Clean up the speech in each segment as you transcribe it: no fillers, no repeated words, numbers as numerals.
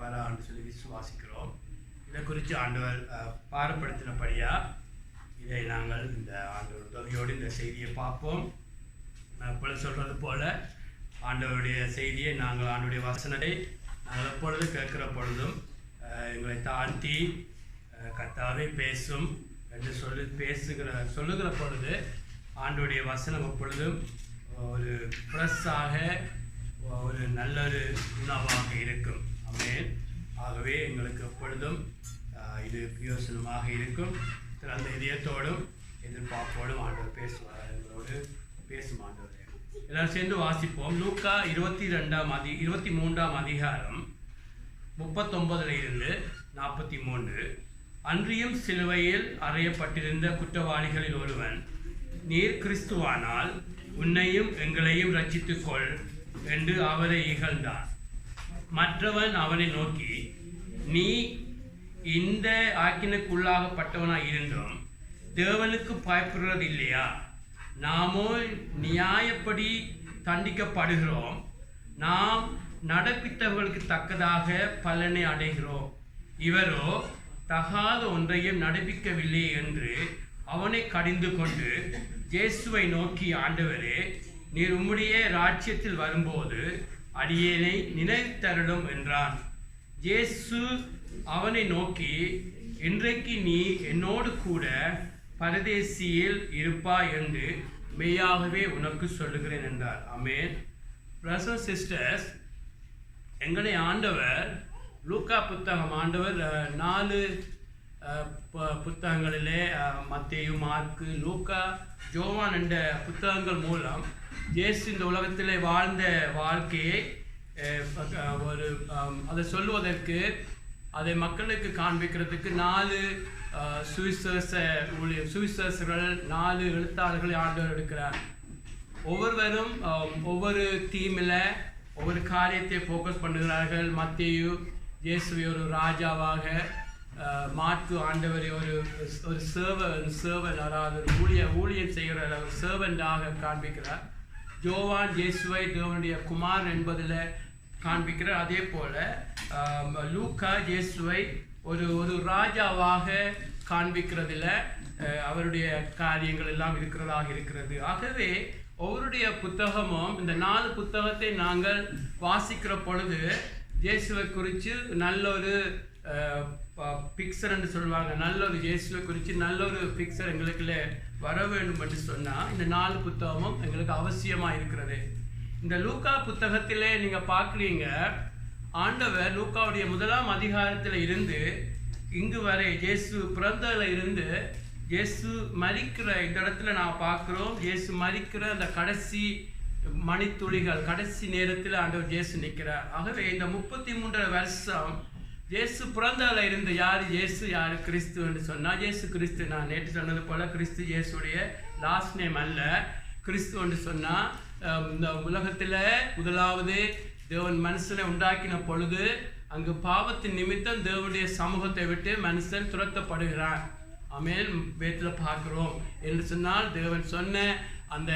இருப்பாரான்னு சொல்லி விசுவாசிக்கிறோம். இதை குறித்து ஆண்டவர் பாரப்படுத்தினபடியாக இதை நாங்கள் இந்த ஆண்டவர் உதவியோடு இந்த செய்தியை பார்ப்போம். எப்பொழுது சொல்கிறது போல் ஆண்டவருடைய செய்தியை நாங்கள் ஆண்டவருடைய வசனத்தை நாங்கள் எப்பொழுது கேட்குற பொழுதும் எங்களை தாழ்த்தி கர்த்தாவே பேசும் என்று சொல்லுகிற பொழுது ஆண்டவருடைய வசனம் எப்பொழுதும் ஒரு ஃப்ரெஷ்ஷாக ஒரு நல்ல ஒரு உணவாக இருக்கும். ஆமென். ஆகவே எங்களுக்கு எப்பொழுதும் இது பிரயோசனமாக இருக்கும். அந்த இதயத்தோடும் எதிர்பார்ப்போடும் ஆண்டவர் பேசுவார். எங்களோடு பேசும் ஆண்டவரே. எல்லாரும் சேர்ந்து வாசிப்போம். லூக்கா 23ஆம் அதிகாரம் 39 43. அன்றியும் சிலுவையில் அறையப்பட்டிருந்த குற்றவாளிகளில் ஒருவன், நீர் கிறிஸ்துவானால் உன்னையும் எங்களையும் ரட்சித்துக்கொள் என்று அவரை இகழ்ந்தான். மற்றவன் அவனை நோக்கி, நீ இந்த ஆக்கினுக்குள்ளாகப்பட்டவனாய் இருந்தும் தேவனுக்கு பயப்படுறது இல்லையா? நாமோ நியாயப்படி தண்டிக்கப்படுகிறோம், நாம் நடப்பித்தவர்களுக்கு தக்கதாக பலனை அடைகிறோம். இவரோ தகாத ஒன்றையும் நடப்பிக்கவில்லை என்று அவனை கடிந்து கொண்டு இயேசுவை நோக்கி, ஆண்டவரே, நீர் உம்முடைய ராஜ்யத்தில் வரும்போது அடியேனை நினைத்தருளும் என்றான். இயேசு அவனை நோக்கி, இன்றைக்கு நீ என்னோடு கூட பரதேசியில் இருப்பாய் என்று மெய்யாகவே உனக்கு சொல்லுகிறேன் என்றார். ஆமென். பிரதர்ஸ் சிஸ்டர்ஸ், எங்களை ஆண்டவர் லூக்கா புத்தகம் ஆண்டவர் 4 புத்தகங்களிலே மத்தேயு, மார்க்கு, லூக்கா, யோவான் என்ற புத்தகங்கள் மூலம் இயேசு இந்த உலகத்திலே வாழ்ந்த வாழ்க்கையை ஒரு அதை சொல்லுவதற்கு, அதை மக்களுக்கு காண்பிக்கிறதுக்கு 4 சுவிசேஷர்கள் 4 எழுத்தாளர்களை ஆண்டவர் எடுக்கிறார். ஒவ்வொருவரும் ஒவ்வொரு தீமில் ஒவ்வொரு காரியத்தை ஃபோக்கஸ் பண்ணுகிறார்கள். மத்தேயு இயேசுவை ஒரு ராஜாவாக, மார்க்கு ஆண்டவரை ஒரு சேவன் அதாவது ஊழியம் செய்கிற ஒரு சேவண்டாக காண்பிக்கிறார். யோவான் இயேசுவை தேவனுடைய குமார் என்பதில் காண்பிக்கிறார். அதே போல் லூக்கா இயேசுவை ஒரு ராஜாவாக காண்பிக்கிறதில் அவருடைய காரியங்கள் எல்லாம் இருக்கிறது. ஆகவே ஒவ்வொருடைய புத்தகமும், இந்த 4 புத்தகத்தை நாங்கள் வாசிக்கிற பொழுது இயேசுவை குறித்து நல்ல ஒரு பிக்சர் என்று சொல்லுவாங்க. நல்ல ஒரு இயேசுவை குறித்து நல்ல ஒரு பிக்சர் எங்களுக்குள்ள வர வேண்டும் என்று சொன்னால் இந்த 4 புத்தகமும் எங்களுக்கு அவசியமாக இருக்கிறது. இந்த லூக்கா புத்தகத்திலே நீங்கள் பார்க்குறீங்க, ஆண்டவர் லூக்காவுடைய 1ஆம் அதிகாரத்தில் இருந்து இங்கு வரை இயேசு பிறந்ததில் இருந்து இயேசு மரிக்கிற இந்த இடத்துல நான் பார்க்குறோம். இயேசு மரிக்கிற அந்த கடைசி மணித்துளிகள், கடைசி நேரத்தில் ஆண்டவர் இயேசு நிற்கிறார். ஆகவே இந்த 33 வருஷம் இயேசு பிறந்ததில் இருந்து யார் இயேசு, யார் கிறிஸ்து என்று சொன்னால் இயேசு கிறிஸ்து. நான் நேற்று சொன்னது போல் கிறிஸ்து இயேசுடைய லாஸ்ட் நேம் அல்ல. கிறிஸ்து என்று சொன்னால் இந்த உலகத்தில் முதலாவது தேவன் மனுஷனை உண்டாக்கின பொழுது அங்கு பாவத்தின் நிமித்தம் தேவனுடைய சமூகத்தை விட்டு மனுஷன் துரத்தப்படுகிறான். ஆமென். வேதத்தில் பார்க்கிறோம். என்று சொன்னால் தேவன் சொன்ன அந்த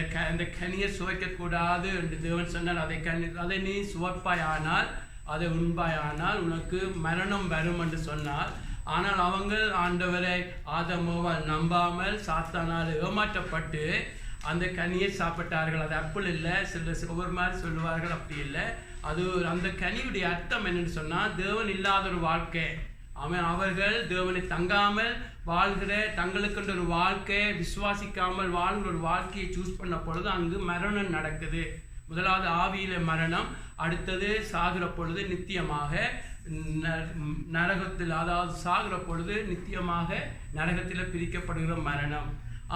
கனியை சுவைக்கக்கூடாது என்று தேவன் சொன்னால் அதை நீ சுவைப்பாயானால், அதை உண்பாயானால் உனக்கு மரணம் வரும் என்று சொன்னார். ஆனால் அவங்க ஆண்டவரை ஆதமோவால் நம்பாமல் சாத்தானால் ஏமாற்றப்பட்டு அந்த கனியை சாப்பிட்டார்கள். அது ஆப்பிள் இல்லை, ஒவ்வொரு மாதிரி சொல்லுவார்கள், அப்படி இல்லை. அது அந்த கனியுடைய அர்த்தம் என்னென்னு சொன்னால் தேவன் இல்லாத ஒரு வாழ்க்கை. அவர்கள் தேவனை தங்காமல் வாழ்கிற, தங்களுக்கென்ற ஒரு வாழ்க்கையை விசுவாசிக்காமல் வாழ்கிற ஒரு வாழ்க்கையை சூஸ் பண்ண பொழுது அங்கு மரணம் நடக்குது. முதலாவது ஆவியில மரணம், அடுத்தது சாகிற பொழுது நித்தியமாக நரகத்தில், அதாவது சாகிற பொழுது நித்தியமாக நரகத்தில் பிரிக்கப்படுகிற மரணம்.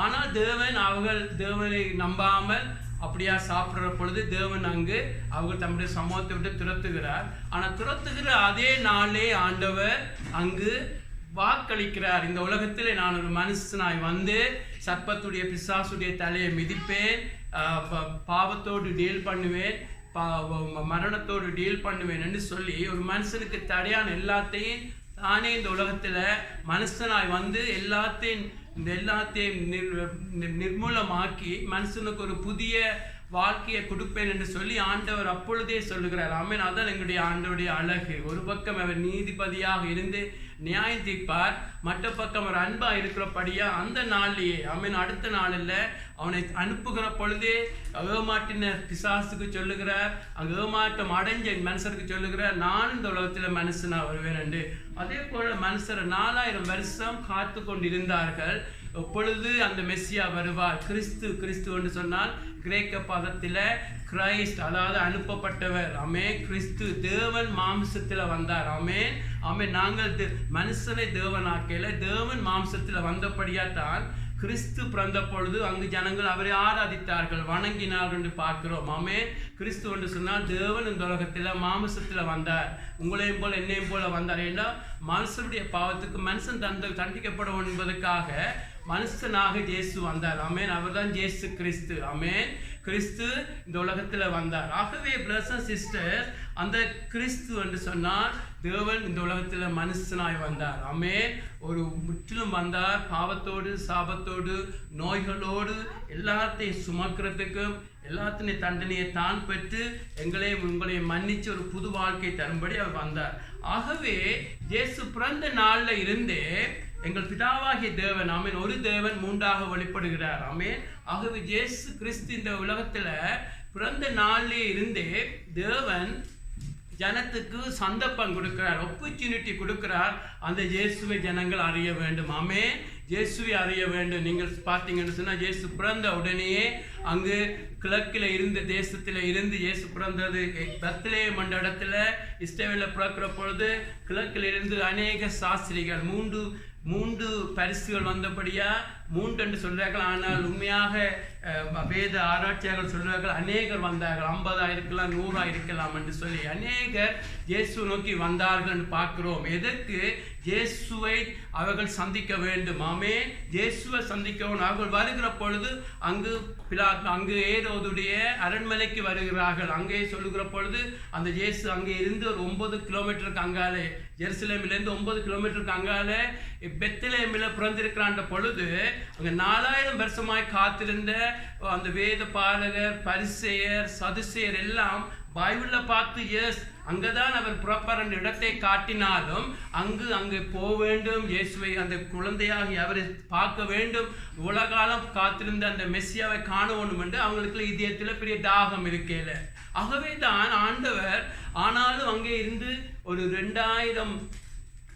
ஆனால் அவர்கள் தேவனை நம்பாமல் அப்படியா சாப்பிட்ற பொழுது தேவன் அங்கு அவர்கள் தம்முடைய சமூகத்தை விட்டு துரத்துகிறார். ஆனால் துரத்துகிற அதே நாளே ஆண்டவர் அங்கு வாக்களிக்கிறார், இந்த உலகத்தில் நான் ஒரு மனுஷனாய் வந்து சர்ப்பத்துடைய பிசாசுடைய தலையை மிதிப்பேன், பாவத்தோடு டீல் பண்ணுவேன், மரணத்தோடு டீல் பண்ணுவேன் என்று சொல்லி ஒரு மனுஷனுக்கு தடையான எல்லாத்தையும் தானே இந்த உலகத்தில் மனுஷனாய் வந்து எல்லாத்தையும் நிர்மூலமாக்கி மனுஷனுக்கு ஒரு புதிய வாழ்க்கையை கொடுப்பேன் என்று சொல்லி ஆண்டவர் அப்பொழுதே சொல்லுகிறார். ஆமென். அதான் எங்களுடைய ஆண்டவருடைய அழகு. ஒரு பக்கம் அவர் நீதிபதியாக இருந்து நியாயம் தீர்ப்பார், மற்ற பக்கம் அவர் அன்பா இருக்கிறபடியா அந்த நாள்லயே ஆமென் அடுத்த நாளில் அவனை அனுப்புகிற பொழுதே ஏமாட்டின பிசாசுக்கு சொல்லுகிறார், அங்கே ஏமாற்றம் அடைஞ்ச மனுஷருக்கு சொல்லுகிறார், நான் இந்த உலகத்தில் மனுஷனா வருவேன் என்று. அதே போல மனுஷர் 4000 வருஷம் காத்து கொண்டிருந்தார்கள். எப்பொழுது அந்த மெஸ்ஸியா வருவார், கிறிஸ்து என்று சொன்னால் கிரேக்க பதத்தில் கிரைஸ்ட், அதாவது அனுப்பப்பட்டவர். ஆமென். கிறிஸ்து தேவன் மாம்சத்தில் வந்தார். ஆமென் ஆமென். நாங்கள் மனுஷனை தேவனாக்கையில தேவன் மாம்சத்தில் வந்தபடியா தான் கிறிஸ்து பிறந்த பொழுது அங்கு ஜனங்கள் அவரை ஆராதித்தார்கள், வணங்கினார்கள் என்று பார்க்கிறோம். ஆமென். கிறிஸ்து என்று சொன்னால் தேவன் இந்த உலகத்தில் மாம்சத்தில் வந்தார், உங்களையும் போல என்னையும் போல வந்தார். ஏன்னா மனுஷனுடைய பாவத்துக்கு மனுஷன் தண்டிக்கப்படும் என்பதற்காக மனுஷனாக இயேசு வந்தார். ஆமென். அவர் தான் இயேசு கிறிஸ்து. ஆமென். கிறிஸ்து இந்த உலகத்தில் வந்தார். ஆகவே பிரதர்ஸ் அண்ட் சிஸ்டர்ஸ், அந்த கிறிஸ்து என்று சொன்னால் தேவன் இந்த உலகத்தில் மனுஷனாய் வந்தார். ஆமென். ஒரு முற்றிலும் வந்தார், பாவத்தோடு சாபத்தோடு நோய்களோடு எல்லாத்தையும் சுமக்கிறதுக்கும் எல்லாத்தினையும் தண்டனையை தான் பெற்று எங்களையும் உங்களையும் மன்னிச்சு ஒரு புது வாழ்க்கை தரும்படி அவர் வந்தார். ஆகவே இயேசு பிறந்த நாளில் இருந்தே எங்கள் பிதாவாகிய தேவன் ஆமென் ஒரு தேவன் மூன்றாக வெளிப்படுகிறார். ஆமென். ஆகவே இயேசு கிறிஸ்து இந்த உலகத்தில் பிறந்த நாளிலே இருந்தே தேவன் ஜனத்துக்கு சந்தர்ப்பம் கொடுக்கிறார், ஆப்பர்ச்சுனிட்டி கொடுக்கிறார். அந்த இயேசுவை ஜனங்கள் அறிய வேண்டும். ஆமென். இயேசுவை அறிய வேண்டும். நீங்கள் பார்த்தீங்கன்னு சொன்னால் இயேசு பிறந்த உடனேயே அங்கு கிழக்கில் இருந்த தேசத்தில் இருந்து இயேசு பிறந்தது பெத்லகேம் என்ற இடத்துல இஸ்ரவேலில் பிறக்கிற பொழுது கிழக்கில் இருந்து அநேக சாஸ்திரிகள் மூன்று பரிசுகள் வந்தபடியா 3 என்று சொல்றார்கள். ஆனால் உண்மையாக வேத ஆராய்ச்சியாளர்கள் சொல்றார்கள் அநேகர் வந்தார்கள், 50 இருக்கலாம் 100 இருக்கலாம் என்று சொல்லி அநேகர் இயேசு நோக்கி வந்தார்கள் என்று பார்க்கிறோம். எதற்கு? இயேசுவை அவர்கள் சந்திக்க வேண்டும். ஆமென். இயேசுவை சந்திக்கவும் அவர்கள் வருகிற பொழுது அங்கு ஏரோதுடைய அரண்மனைக்கு வருகிறார்கள். அங்கே சொல்லுகிற பொழுது அந்த இயேசு அங்கே இருந்து ஒரு 9 கிலோமீட்டருக்கு அங்காலே, ஜெருசலேமிலிருந்து 9 கிலோமீட்டருக்கு அங்காலே பெத்லகேமில் பிறந்திருக்கிறான்ற பொழுது அங்கே 4000 வருஷமாய் காத்திருந்த அந்த வேத பாரகர், பரிசேயர், சதுசேயர் எல்லாம் பைபிளில் பார்த்து எஸ் அங்கதான் அவர் புறப்பற இடத்தை காட்டினாலும் அங்கு போக வேண்டும், இயேசுவை அந்த குழந்தையாகி அவரை பார்க்க வேண்டும், உலகாலம் காத்திருந்த அந்த மெஸ்ஸியாவை காண வேண்டும் என்று அவங்களுக்கு இதயத்தில் பெரிய தாகம் இருக்கையில. ஆகவே தான் ஆண்டவர் ஆனாலும் அங்கே இருந்து ஒரு 2000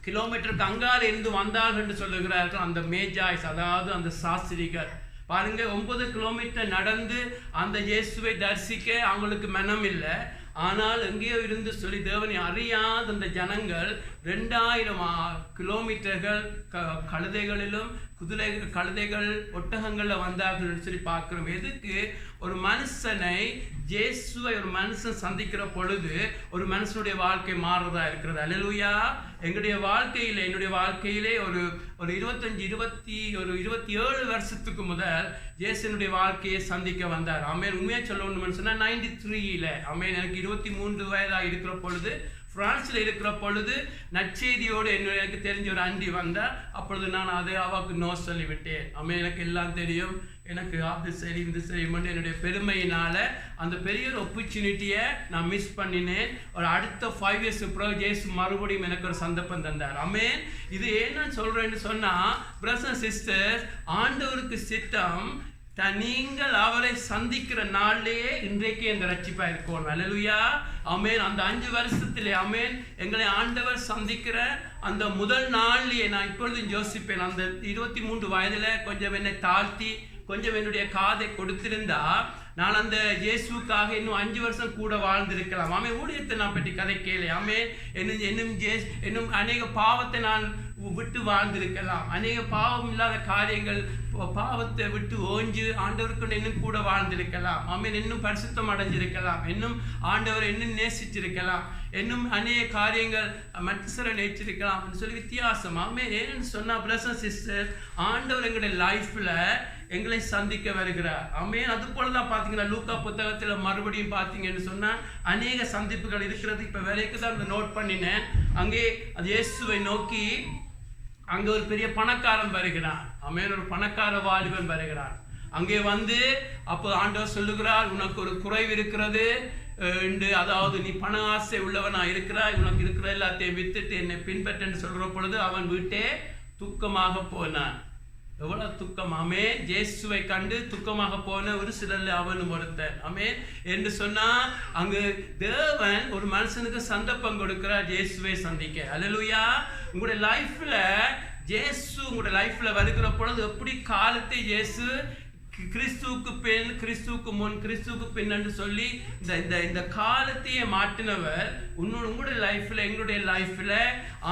கிலோமீட்டருக்கு அங்கால இருந்து வந்தார்கள் என்று சொல்லுகிறார்கள் அந்த மேஜாய்ஸ், அதாவது அந்த சாஸ்திரிகள். பாருங்க, 9 கிலோமீட்டர் நடந்து அந்த இயேசுவை தரிசிக்க அவங்களுக்கு மனம் இல்லை. ஆனால் எங்கேயோ இருந்து சொல்லி தேவனை அறியாத அந்த ஜனங்கள் 2000 கிலோமீட்டர்கள் கழுதைகளிலும் கழுதைகள் ஒட்டகங்களில் வந்தார்கள் சொல்லி பார்க்கிறோம். எதுக்கு? ஒரு மனுஷனை இயேசுவை ஒரு மனுஷன் சந்திக்கிற பொழுது ஒரு மனுஷனுடைய வாழ்க்கை மாறுறதா இருக்கிறது. அல்லேலூயா. என்னுடைய வாழ்க்கையிலே ஒரு 27 வருஷத்துக்கு முதல் இயேசுனுடைய வாழ்க்கையை சந்திக்க வந்தார். ஆமென். உண்மையாக சொல்லணும்னு சொன்னால் 93 ஆமென். எனக்கு 23 வயதாக இருக்கிற பொழுது பிரான்ஸில் இருக்கிற பொழுது நற்செய்தியோடு எனக்கு தெரிஞ்ச ஒரு அண்டி வந்தால் அப்பொழுது நான் அதை அவருக்கு நோ சொல்லிவிட்டேன். ஆமென். எனக்கு எல்லாம் தெரியும், எனக்கு அது சரி இது சரி என்னுடைய பெருமையினால் அந்த பெரிய ஒரு ஆப்பர்ச்சுனிட்டியை நான் மிஸ் பண்ணினேன். ஒரு அடுத்த 5 years பிறகு இயேசு மறுபடியும் எனக்கு ஒரு சந்தர்ப்பம் தந்தார். ஆமென். இது என்ன சொல்கிறேன்னு சொன்னால், பிரதர்ஸ் அண்ட் சிஸ்டர்ஸ், ஆண்டவருக்கு சித்தம் நீங்கள் அவரை சந்திக்கிற நாளிலேயே இன்றைக்கு இந்த ரட்சிப்பாக இருக்கணும். அல்லேலூயா. ஆமென். அந்த 5 வருஷத்திலே ஆமென் எங்களை ஆண்டவர் சந்திக்கிற அந்த முதல் நாள்லேயே நான் இப்பொழுதும் யோசிப்பேன். அந்த 23 வயதில் கொஞ்சம் என்னை தாழ்த்தி கொஞ்சம் என்னுடைய காதை கொடுத்திருந்தா நான் அந்த இயேசுக்காக இன்னும் 5 வருஷம் கூட வாழ்ந்திருக்கலாம். ஆமென். ஊழியத்தை நான் பற்றி கதை கேளு. ஆமென். இன்னும் அநேக பாவத்தை நான் விட்டு வாழ்ந்திருக்கலாம். அநேக பாவம் இல்லாத காரியங்கள், பாவத்தை விட்டு ஓஞ்சு ஆண்டவருக்கு இன்னும் கூட வாழ்ந்திருக்கலாம். ஆமென். இன்னும் பரிசுத்தம் அடைஞ்சிருக்கலாம், இன்னும் ஆண்டவர் இன்னும் நேசிச்சிருக்கலாம், இன்னும் அநேக காரியங்கள் மனுஷரை நேசிச்சிருக்கலாம் சொல்லி வித்தியாசம். ஆமென். ஏன்னு சொன்னா பிரதர்ஸ் அண்ட் சிஸ்டர்ஸ், ஆண்டவர் எங்களுடைய லைஃப்ல எங்களை சந்திக்க வருகிறார். ஆமென். அது போலதான் பார்த்தீங்கன்னா லூக்கா புத்தகத்தில் மறுபடியும் பார்த்தீங்கன்னு சொன்னால் அநேக சந்திப்புகள் இருக்கிறது. இப்போ வரைக்கும் தான் நோட் பண்ணினேன். அங்கே அது இயேசுவை நோக்கி அங்கே ஒரு பெரிய பணக்காரன் வருகிறான். ஆமென். ஒரு பணக்கார வாலிபன் வருகிறான். அங்கே வந்து அப்போ ஆண்டவர் சொல்லுகிறார், உனக்கு ஒரு குறைவு இருக்கிறது என்று, அதாவது நீ பண ஆசை உள்ளவனா இருக்கிறாய், உனக்கு இருக்கிற எல்லாத்தையும் வித்துட்டு என்னை பின்பற்றன்னு சொல்கிற பொழுது அவன் வீட்டே துக்கமாக போனான். எவ்வளவு துக்கம்! ஆமென். இயேசுவை கண்டு துக்கமாக போன ஒரு சிலர் அவனும் ஒருத்தன். ஆமென் என்று சொன்னா, அங்கு தேவன் ஒரு மனுஷனுக்கு சந்தர்ப்பம் கொடுக்கிறார் இயேசுவை சந்திக்க. அல்லேலூயா. உங்களுடைய லைஃப்ல இயேசு உங்களுடைய லைஃப்ல வருகிற பொழுது எப்படி காலத்தை இயேசு கிறிஸ்துவுக்கு பின், கிறிஸ்துவுக்கு முன், கிறிஸ்துவுக்கு பின் என்று சொல்லி இந்த காலத்தையே மாற்றினவர் உங்களுடைய லைஃப்ல, எங்களுடைய லைஃப்ல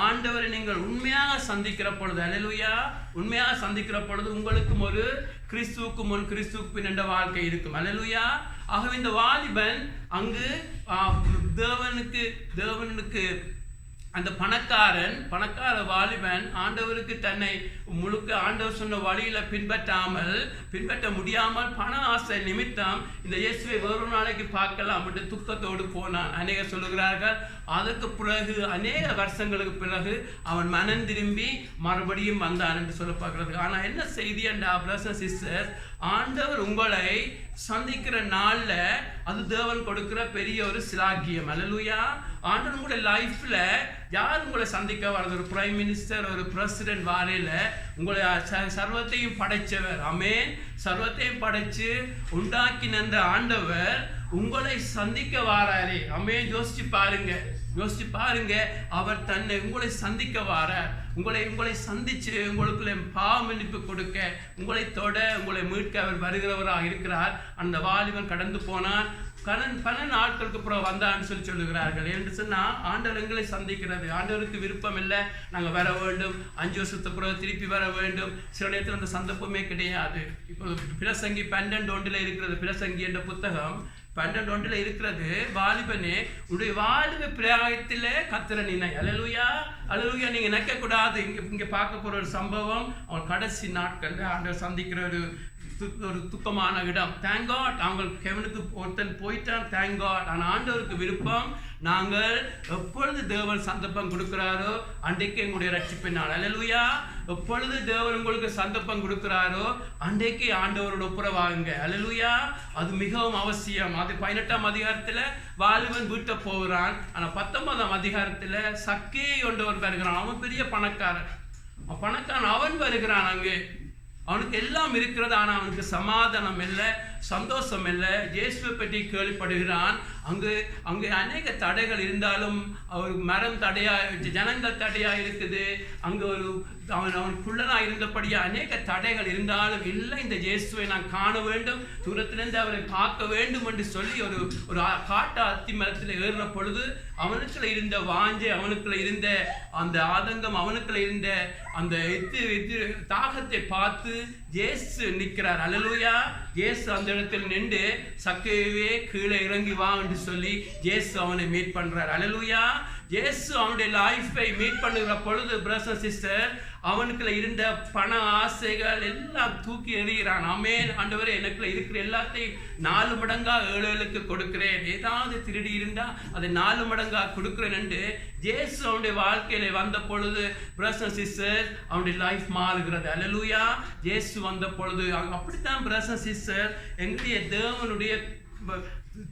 ஆண்டவரை நீங்கள் உண்மையாக சந்திக்கிற பொழுது, அல்லேலூயா, உண்மையாக சந்திக்கிற பொழுது உங்களுக்கும் ஒரு கிறிஸ்துவுக்கு முன், கிறிஸ்துவுக்கு பின் என்ற வாழ்க்கை இருக்கும். அல்லேலூயா. ஆகவே இந்த வாலிபன் அங்கு தேவனுக்கு அந்த பணக்கார வாலிபன் ஆண்டவருக்கு தன்னை முழுக்க ஆண்டவர் சொன்ன வழியில பின்பற்ற முடியாமல் பண ஆசை நிமித்தம் இந்த இயேசுவை வேறு நாளைக்கு பார்க்கலாம் என்று துக்கத்தோடு போனான். அநேக சொல்லுகிறார்கள், அதற்கு பிறகு அநேக வருஷங்களுக்கு பிறகு அவன் மனம் திரும்பி மறுபடியும் வந்தான் என்று சொல்லப்படுகிறது. ஆனா என்ன செய்தி என்றா, பிரதர்ஸ் சிஸ்டர்ஸ், ஆண்டவர் உங்களை சந்திக்கிற நாள்ல அது தேவன் கொடுக்கிற பெரிய ஒரு சிலாக்கியம். அல்லேலூயா. ஆண்டவர் உங்களுடைய லைஃப்ல யார் உங்களை சந்திக்க வர்றது, ஒரு பிரைம் மினிஸ்டர், ஒரு பிரசிடென்ட் வாரையில உங்களை சர்வத்தையும் படைச்சவர், ஆமென், சர்வத்தையும் படைச்சு உண்டாக்கி நின்ற ஆண்டவர் உங்களை சந்திக்க வாராரே. ஆமென். யோசிச்சு பாருங்க. அவர் தன்னை உங்களை சந்திக்க வாரார். உங்களை சந்திச்சு உங்களுக்குள்ள பாவ மன்னிப்பு கொடுக்க, உங்களை தொட, உங்களை மீட்க அவர் வருகிறவராக இருக்கிறார். அந்த வாலிபன் கடந்து போனான். பல நாட்களுக்கு அப்புறம் வந்தான்னு சொல்லுகிறார்கள். என்று சொன்னா, ஆண்டவர் எங்களை சந்திக்கிறது. ஆண்டவருக்கு விருப்பம் இல்லை நாங்கள் வர வேண்டும், 5 வருஷத்துக்கு பிறகு திருப்பி வர வேண்டும். சில நேரத்தில் அந்த சந்தர்ப்பமே கிடையாது. இப்போ பிரசங்கி 12:1 இருக்கிறது. பிரசங்கி என்ற புத்தகம் 12:1 இருக்கிறது. வாலிபனே, உடைய வாலிப பிராயத்தில கர்த்தரை நினை. அல்லேலூயா. அல்லேலூயா. நீங்க நினைக்க கூடாது. இங்க பார்க்க போற ஒரு சம்பவம், அவன் கடைசி நாட்கள்ல ஆண்டவர் சந்திக்கிற ஒரு துக்கமான இடம். தேங்க் காட், அவங்க ஹெவனுக்கு ஒருத்தன் போயிட்டான். Thank God. ஆனால் ஆண்டவருக்கு விருப்பம் நாங்கள் எப்பொழுது தேவன் சந்தர்ப்பம் கொடுக்கிறாரோ அன்றைக்கு எங்களுடைய ரட்சிப்பின் நாள். அல்லேலூயா. எப்பொழுது தேவன் உங்களுக்கு சந்தர்ப்பம் கொடுக்கிறாரோ அன்றைக்கு ஆண்டவரோட ஒப்புரவாகுங்க. அல்லேலூயா. அது மிகவும் அவசியம். அது 18ஆம் அதிகாரத்தில் வாலிபன் வீட்டை போகிறான். ஆனால் 19ஆம் அதிகாரத்தில் சக்கேயு என்றவர் வருகிறான். அவன் பெரிய பணக்காரன். அவன் வருகிறான். அங்கே அவனுக்கு எல்லாம் இருக்கிறது. ஆனால் அவனுக்கு சமாதானம் இல்லை, சந்தோஷம் இல்லை. இயேசுவை பற்றி கேள்விப்படுகிறான். அங்கே அநேக தடைகள் இருந்தாலும் அவர் மரம் தடையா, ஜனங்கள் தடையா இருக்குது. அங்கே அவன் குள்ளனா இருந்தபடியா அநேக தடைகள் இருந்தாலும் இல்லை, இந்த இயேசுவை நான் காண வேண்டும், தூரத்திலிருந்து அவரை பார்க்க வேண்டும் என்று சொல்லி ஒரு காட்டு அத்தி மரத்தில் ஏறுற பொழுது அவனுக்குள்ள இருந்த வாஞ்சை, அவனுக்குள்ள இருந்த அந்த ஆதங்கம், அவனுக்குள்ள இருந்த அந்த தாகத்தை பார்த்து இயேசு நிற்கிறார். அல்லேலூயா. இயேசு அந்த இடத்தில் நின்று, சக்கேயுவே கீழே இறங்கி வா என்று சொல்லி இயேசு அவனை மீட் பண்றார். அல்லேலூயா. இயேசு அவனுடைய லைஃபை மீட் பண்ணுகிற பொழுது, பிரதர்ஸ் சிஸ்டர், அவனுக்குள்ள இருந்த பண ஆசைகள் எல்லாம் தூக்கி எறிகிறான். ஆமென். ஆண்டவரே, எனக்குள்ள இருக்கிற எல்லாத்தையும் 4 மடங்கா 7 கொடுக்கிறேன். ஏதாவது திருடி இருந்தா அதை 4 மடங்கா கொடுக்கிறேன் என்று இயேசு அவனுடைய வாழ்க்கையில வந்த பொழுது, பிரதர்ஸ் சிஸ்டர், அவனுடைய லைஃப் மாறுகிறது. அல்லேலூயா. இயேசு வந்த பொழுது அப்படித்தான் பிரதர்ஸ் சிஸ்டர், எங்களுடைய தேவனுடைய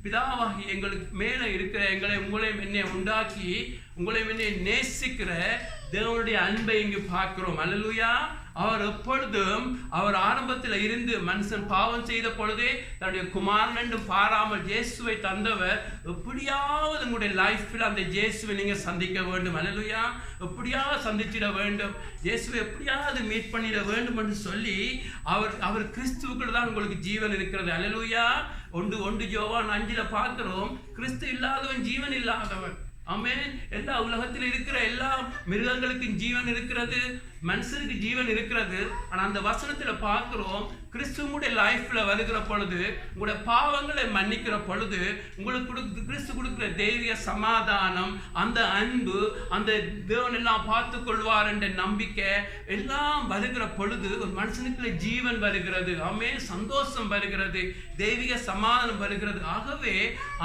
பிதாவாகி எங்களுக்கு மேலே இருக்கிற உங்களை என்னை உண்டாக்கி உங்களை என்னை நேசிக்கிற தேவனுடைய அன்பை இங்கு பார்க்கிறோம். அல்லேலூயா. அவர் எப்பொழுதும், அவர் ஆரம்பத்தில் இருந்து மனுஷன் பாவம் செய்த பொழுதே தன்னுடைய குமாரன் என்றும் பாராமல் இயேசுவை தந்தவர். எப்படியாவது உங்களுடைய லைஃப்பில் அந்த இயேசுவை நீங்க சந்திக்க வேண்டும். அல்லேலூயா. எப்படியாவது சந்திச்சிட வேண்டும், இயேசுவை எப்படியாவது மீட் பண்ணிட வேண்டும் என்று சொல்லி அவர் கிறிஸ்துவுக்குள்ள தான் உங்களுக்கு ஜீவன் இருக்கிறது. அல்லேலூயா. 1 யோவான் 5 பார்க்கிறோம், கிறிஸ்து இல்லாதவன் ஜீவன் இல்லாதவன். ஆமென். எல்லா உலகத்தில் இருக்கிற எல்லா மிருகங்களுக்கும் ஜீவன் இருக்கிறது, மனுஷனுக்கு ஜீவன் இருக்கிறது. ஆனால் அந்த வசனத்தில் பார்க்கிறோம், கிறிஸ்துவனுடைய லைஃப்ல வருகிற பொழுது, உங்களுடைய பாவங்களை மன்னிக்கிற பொழுது உங்களுக்கு கிறிஸ்து கொடுக்கிற தெய்வீக சமாதானம், அந்த அன்பு, அந்த தேவன் எல்லாம் பார்த்து கொள்வார் என்ற நம்பிக்கை எல்லாம் வருகிற பொழுது ஒரு மனுஷனுக்குள்ள ஜீவன் வருகிறது. ஆமென். சந்தோஷம் வருகிறது, தெய்வீக சமாதானம் வருகிறது. ஆகவே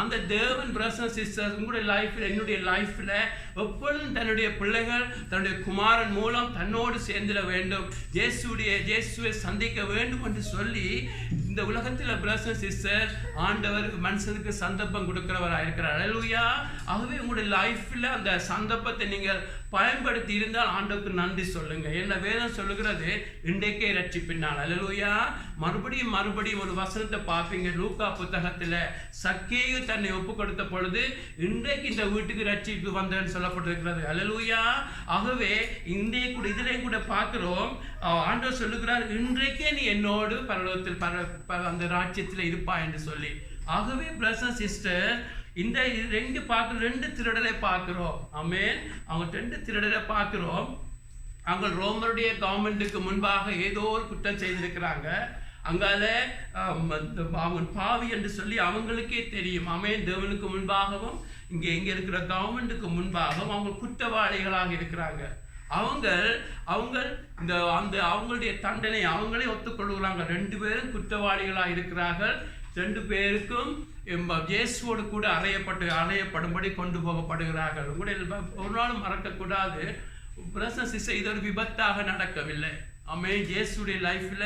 அந்த தேவன், பிரதர்ஸ் சிஸ்டர்ஸ், உங்களுடைய லைஃப்ல, என்னுடைய லைஃப்ல எப்பொழுதும் தன்னுடைய பிள்ளைகள் தன்னுடைய குமாரன் மூலம் தன்னோடு சேர்ந்திட வேண்டும், இயேசுவை சந்திக்க வேண்டும் என்று என்று சொல்லி இந்த உலகத்தில் பிரதர்ஸ் சிஸ்டர் ஆண்டவர் மனுஷனுக்கு சந்தர்ப்பம் கொடுக்கிறவராக இருக்கிறார். அல்லேலூயா. ஆகவே உங்களுடைய லைஃப்ல அந்த சந்தர்ப்பத்தை நீங்கள் பயன்படுத்தி இருந்தால் ஆண்டவருக்கு நன்றி சொல்லுங்க. என்ன வேதம் சொல்லுகிறது, இன்றைக்கே ரட்சிப்பினால். அல்லேலூயா. மறுபடியும் ஒரு வசனத்தை பார்ப்பீங்க. லூக்கா புத்தகத்தில் சக்கேயு தன்னை ஒப்பு கொடுத்த பொழுது இன்றைக்கு இந்த வீட்டுக்கு ரட்சிப்பு வந்தேன்னு சொல்லப்பட்டிருக்கிறது. அல்லேலூயா. ஆகவே இன்றைய கூட இதிலையும் கூட பார்க்கிறோம், ஆண்டவர் சொல்லுகிறார், இன்றைக்கே நீ என்னோடு பரலோகத்தில் அந்த ராஜ்யத்தில் இருப்பா என்று சொல்லி. ஆகவே பிரதர்ஸ் சிஸ்டர் இந்த ரெண்டு திருடரை பார்க்கிறோம். ஆமென். அவங்க 2 திருடரை பார்க்கிறோம். அவங்க ரோமருடைய கவர்மெண்ட்டுக்கு முன்பாக ஏதோ ஒரு குற்றம் செய்திருக்கிறாங்க. அங்கால அவங்க பாவி என்று சொல்லி அவங்களுக்கே தெரியும். ஆமென். தேவனுக்கு முன்பாகவும் இங்கே இருக்கிற கவர்மெண்ட்டுக்கு முன்பாகவும் அவங்க குற்றவாளிகளாக இருக்கிறாங்க. அவங்க இந்த அவங்களுடைய தண்டனை அவங்களே ஒத்துக்கொள்கிறாங்க. 2 பேரும் குற்றவாளிகளாக இருக்கிறார்கள். 2 பேருக்கும் இயேசுவோடு கூட அறையப்படும்படி கொண்டு போகப்படுகிறார்கள். உங்களுடைய ஒரு நாளும் மறக்கக்கூடாது பிரதர்ஸ் சிஸ்டர், இது ஒரு விபத்தாக நடக்கவில்லை. ஆமென். இயேசுடைய லைஃப்ல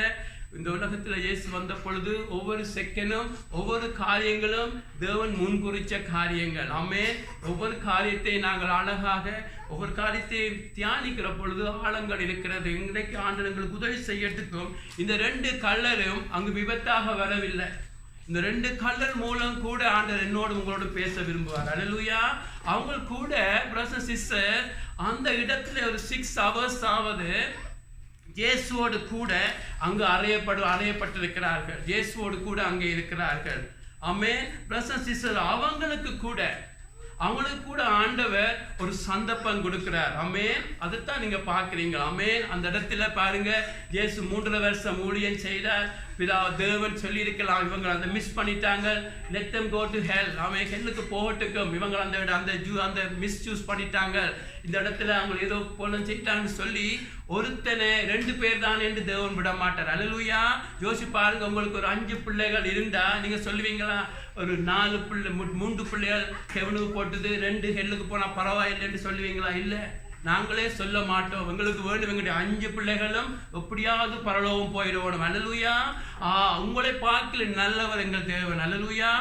இந்த உலகத்தில் இயேசு வந்த பொழுது ஒவ்வொரு செகண்டும் ஒவ்வொரு காரியங்களும் தேவன் முன்குறிச்ச காரியங்கள். ஆமென். ஒவ்வொரு காரியத்தை நாங்கள் அழகாக ஒவ்வொரு காரியத்தை தியானிக்கிற பொழுது ஆழங்கள் இருக்கிறது. இன்றைக்கு ஆண்டவர்களுக்கு உதவி செய்யறதுக்கும் இந்த 2 கள்ளரும் அங்கு விபத்தாக வரவில்லை. இந்த 2 கள்ளர் மூலம் கூட ஆண்டவர் என்னோடு உங்களோடு பேச விரும்புவார். அல்லேலூயா. அவங்க கூட பிரதர்ஸ் சிஸ்டர் அந்த இடத்துல ஒரு 6 hours ஆவது இயேசுவோடு கூட அங்கு அறையப்பட்டிருக்கிறார்கள். இயேசுவோடு கூட அங்கே இருக்கிறார்கள். ஆமென். பிரதர்ஸ் சிஸ்டர் அவங்களுக்கு கூட ஆண்டவர் ஒரு சந்தர்ப்பம் கொடுக்கிறார். ஆமென். அதைத்தான் நீங்க பாக்குறீங்க. ஆமென். அந்த இடத்துல பாருங்க, இயேசு 3 வருஷம் ஊழியம் செய்தார். தேவன் சொல்லி இருக்கலாம், இவங்க அந்த மிஸ் பண்ணிட்டாங்க, let them go to hell. அவன் ஹெல்லுக்கு போகட்டுக்கும், இவங்க அந்த மிஸ்யூஸ் பண்ணிட்டாங்க, இந்த இடத்துல அவங்க ஏதோ போல செய்யிட்டாங்கன்னு சொல்லி ஒருத்தனை 2 பேர் தான் என்று தேவன் விட மாட்டார். அல்லேலூயா. யோசிச்சு பாருங்க, உங்களுக்கு ஒரு 5 பிள்ளைகள் இருந்தா நீங்க சொல்லுவீங்களா, ஒரு 3 பிள்ளைகள் ஹெவனுக்கு போட்டுது, 2 ஹெல்லுக்கு போனா பரவாயில்லை என்று சொல்லுவீங்களா? இல்லை, நாங்களே சொல்ல மாட்டோம். எங்களுக்கு வேண்டும் எங்களுடைய 5 பிள்ளைகளும் எப்படியாவது பரலோகம் போயிடுவோம். அல்லேலூயா. உங்களை பார்க்கல நல்லவர் எங்கள் தேவன். அல்லேலூயா.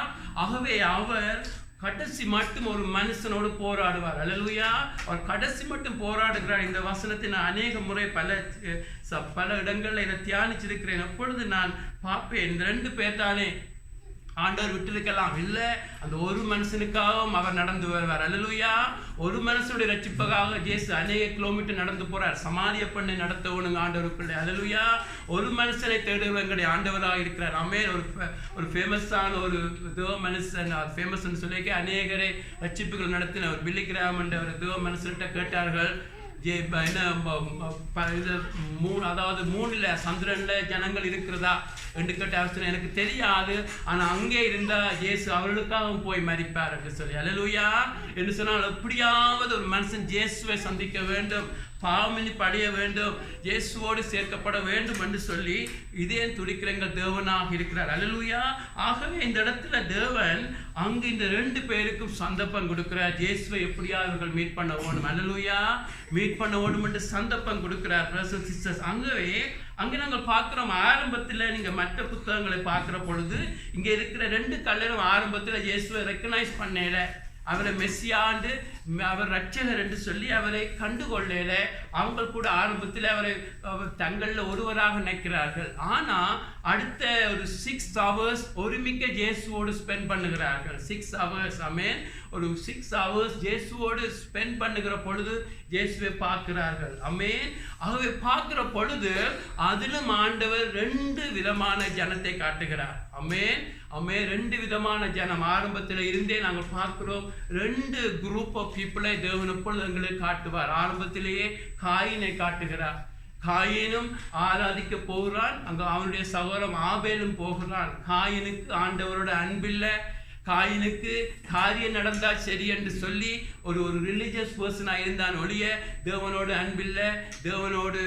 ஆகவே அவர் கடைசி மட்டும் ஒரு மனுஷனோடு போராடுவார். அல்லேலூயா. அவர் கடைசி மட்டும் போராடுகிறார். இந்த வசனத்தை நான் அநேக முறை பல இடங்கள்ல இதை தியானிச்சிருக்கிறேன். அப்பொழுது நான் பார்ப்பேன், இந்த 2 பேர் தானே ஆண்டவர் விட்டிருக்கலாம். இல்லை, அந்த ஒரு மனுஷனுக்காகவும் அவர் நடந்து வருவார். அல்லேலூயா. ஒரு மனுஷனுடைய ரட்சிப்புக்காக இயேசு அநேக கிலோமீட்டர் நடந்து போறார். சமாரிய பெண்ணை நடத்தவனுங்க ஆண்டவருக்குள்ளே. அல்லேலூயா. ஒரு மனுஷனை தேடுவங்களுடைய ஆண்டவராக இருக்கிறார். ஆமென். ஒரு ஃபேமஸான ஒரு தேவ மனுஷன், ஃபேமஸ்ன்னு சொல்லிக்க அநேகரை ரட்சிப்புகள் நடத்தின ஒரு பில்லி கிராம் என்ற ஒரு தேவ மனுஷன்கிட்ட கேட்டார்கள், அதாவது 3ல சந்திரன்ல ஜனங்கள் இருக்கிறதா என்று கேட்ட எனக்கு தெரியாது, ஆனா அங்கே இருந்தா இயேசு அவர்களுக்காக போய் மரிப்பார் என்று சொல்லி. அல்லேலூயா. என்று சொன்னால் எப்படியாவது ஒரு மனுஷன் இயேசுவை சந்திக்க வேண்டும், பாவமன்னிப்பு அடைய வேண்டும், இயேசுவோடு சேர்க்கப்பட வேண்டும் என்று சொல்லி இதே துடிக்கிறங்கள் தேவனாக இருக்கிறார். அல்லேலூயா. ஆகவே இந்த இடத்துல தேவன் அங்கு இந்த 2 பேருக்கும் சந்தர்ப்பம் கொடுக்கிறார். இயேசுவை எப்படியாவது அவர்கள் மீட் பண்ண வேணும். அல்லேலூயா. மீட் பண்ண வேணும் என்று சந்தர்ப்பம் கொடுக்கிறார். பிரதர்ஸ் சிஸ்டர்ஸ், அங்கே நாங்கள் பார்க்கிறோம். ஆரம்பத்தில் நீங்க மற்ற புத்தகங்களை பார்க்கிற பொழுது இங்க இருக்கிற 2 கள்ளரும் ஆரம்பத்தில் இயேசுவை ரெக்கக்னைஸ் பண்ணல, அவரை மெஸ்ஸியாண்டு அவர் ரட்சகர் என்று சொல்லி அவரை கண்டுகொள்ளல. அவங்க கூட ஆரம்பத்தில் அவரை தங்களில் ஒருவராக நினைக்கிறார்கள். ஆனா அடுத்த ஒரு 6 hours ஒருமிக்க இயேசுவோடு ஸ்பெண்ட் பண்ணுகிறார்கள். 6 hours. ஆமென். ஒரு 6 hours இயேசுவோடு ஸ்பெண்ட் பண்ணுகிற பொழுது இயேசுவை பார்க்கிறார்கள். ஆமென். ஆகவே பார்க்கிற பொழுது அதிலும் ஆண்டவர் 2 விதமான ஜனத்தை காட்டுகிறார். ஆமென். ஆமென். 2 விதமான ஜனம் ஆரம்பத்தில் இருந்தே நாங்கள் பார்க்கிறோம். 2 குரூப் ஆஃப் பீப்புளை தேவன் எப்பொழுது எங்களுக்கு காட்டுவார். ஆரம்பத்திலேயே காயினை காட்டுகிறார். காயினும் ஆராதிக்க போகிறான். அங்க அவனுடைய சகோதரன் ஆபேலும் போகிறான். காயினுக்கு ஆண்டவரோட அன்பில்லை. காயினுக்கு காரியம் நடந்தா சரி என்று சொல்லி ஒரு ரிலிஜியஸ் பர்சனாக இருந்தான் ஒழிய தேவனோடு அன்பில்லை, தேவனோடு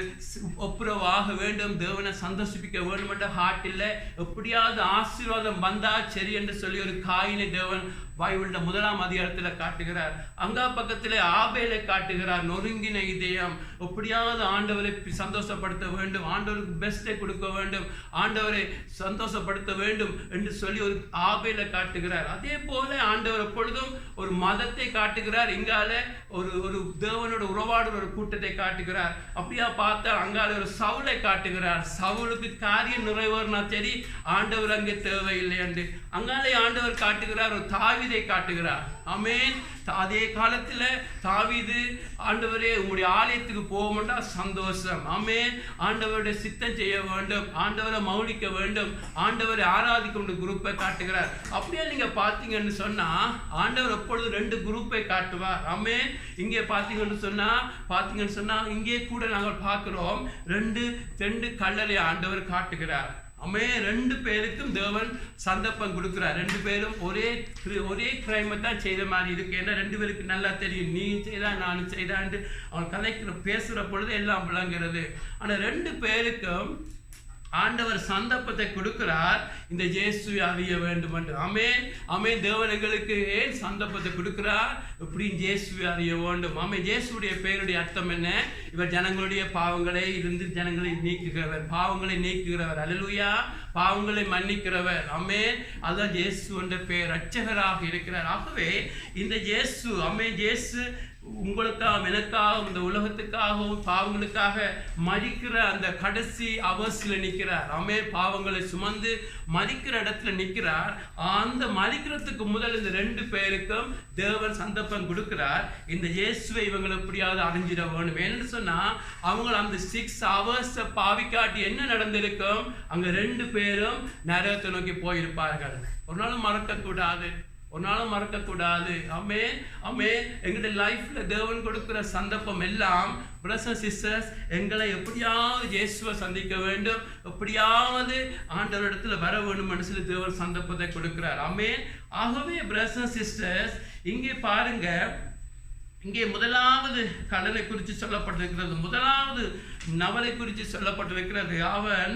ஒப்புரவாக வேண்டும், தேவனை சந்தோஷிப்பிக்க வேண்டும் என்ற ஹார்ட் இல்லை. எப்படியாவது ஆசீர்வாதம் வந்தா சரி என்று சொல்லி ஒரு காயினை தேவன் பைபிள்ல 1ஆம் அதிகாரத்தில் காட்டுகிறார். அங்கா பக்கத்திலே ஆபேலை காட்டுகிறார். நொறுங்கின இதயம், எப்படியாவது ஆண்டவரை சந்தோஷப்படுத்த வேண்டும், ஆண்டவருக்கு பெஸ்ட்டை கொடுக்க வேண்டும், ஆண்டவரை சந்தோஷப்படுத்த வேண்டும் என்று சொல்லி ஒரு ஆபேலை காட்டுகிறார். அதே போல ஆண்டவர் எப்பொழுதும் ஒரு மதத்தை காட்டுகிறார், இங்கால ஒரு தேவனோட உறவாடுற ஒரு கூட்டத்தை காட்டுகிறார். அப்படியா பார்த்தா அங்கால ஒரு சவுலை காட்டுகிறார். சவுலுக்கு காரியம் நிறைவேறினா சரி, ஆண்டவர் அங்கே தேவையில்லை என்று அங்காலே ஆண்டவர் காட்டுகிறார். ஒரு தாவீதை காட்டுகிறார். ஆமென். அதே காலத்தில் தாவீது, ஆண்டவரே உங்களுடைய ஆலயத்துக்கு போகமாட்டா சந்தோஷம், ஆமென், ஆண்டவருடைய சித்தம் செய்ய வேண்டும், ஆண்டவரை மௌனிக்க வேண்டும், ஆண்டவரை ஆராதிக்க குரூப்பை காட்டுகிறார். அப்படியே நீங்க பார்த்தீங்கன்னு சொன்னா ஆண்டவர் எப்பொழுது 2 குரூப்பை காட்டுவார். ஆமென். இங்கே பார்த்தீங்கன்னு சொன்னா இங்கே கூட நாங்கள் பார்க்கிறோம், 2 கல்லறை ஆண்டவர் காட்டுகிறார். அம்மே 2 பேருக்கும் தேவன் சந்தர்ப்பம் கொடுக்கிறார். 2 பேரும் ஒரே கிரைமை தான் செய்த மாதிரி இருக்கு. ஏன்னா 2 பேருக்கு நல்லா தெரியும், நீ செய்தா நானும் செய்தான்ட்டு அவன் கதைக்கிற பேசுகிற பொழுது எல்லாம் விளங்குறது. ஆனால் 2 பேருக்கும் ஆண்டவர் சந்தர்ப்பத்தை கொடுக்கிறார், இந்த இயேசுவை அறிய வேண்டும் என்று. ஆமென், ஆமென். தேவனுங்களுக்கு ஏன் சந்தர்ப்பத்தை கொடுக்கிறார்? இப்படின்னு இயேசுவை அறிய வேண்டும். ஆமென். இயேசுடைய பெயருடைய அர்த்தம் என்ன? இவர் ஜனங்களுடைய பாவங்களை இருந்து ஜனங்களை நீக்குகிறவர், பாவங்களை நீக்குகிறவர். அல்லேலூயா. பாவங்களை மன்னிக்கிறவர். ஆமென். அதுதான் இயேசு என்ற பெயர், இரட்சகராக இருக்கிறார். ஆகவே இந்த இயேசு, ஆமென், இயேசு உங்களுக்காகவும் எனக்காகவும் இந்த உலகத்துக்காகவும் பாவங்களுக்காக மறிக்கிற அந்த கடைசி அவஸ்தில் நிற்கிறார். ஆமென். பாவங்களை சுமந்து மறிக்கிற இடத்துல நிற்கிறார். அந்த மறிக்கிறதுக்கு முதல் இந்த 2 பேருக்கும் தேவன் சந்தர்ப்பம் கொடுக்கிறார். இந்த இயேசுவை இவங்களை எப்படியாவது அறிஞ்சிட வேணும். என்னன்னு சொன்னா அவங்க அந்த 6 hours பாவிக்காட்டி என்ன நடந்திருக்கும்? அங்க 2 பேரும் நரகத்தை நோக்கி போயிருப்பார்கள். ஒரு நாளும் மறக்கக்கூடாது, ஒரு நாளும் மறக்கக்கூடாது. ஆமென், ஆமென். எங்களுடைய லைஃப்ல தேவன் கொடுக்கிற சந்தர்ப்பம் எல்லாம் பிரதர்ஸ் அண்ட் சிஸ்டர்ஸ், எங்களை எப்படியாவது இயேசுவை சந்திக்க வேண்டும், எப்படியாவது ஆண்டவரிடத்துல வர வேண்டும் என்று சொல்லி தேவன் சந்தர்ப்பத்தை கொடுக்கிறார். ஆமென். ஆகவே பிரதர்ஸ் அண்ட் சிஸ்டர்ஸ், இங்கே பாருங்க, இங்கே முதலாவது கடலை குறித்து சொல்லப்பட்டிருக்கிறது, முதலாவது நபரை குறித்து சொல்லப்பட்டிருக்கிறது. அவன்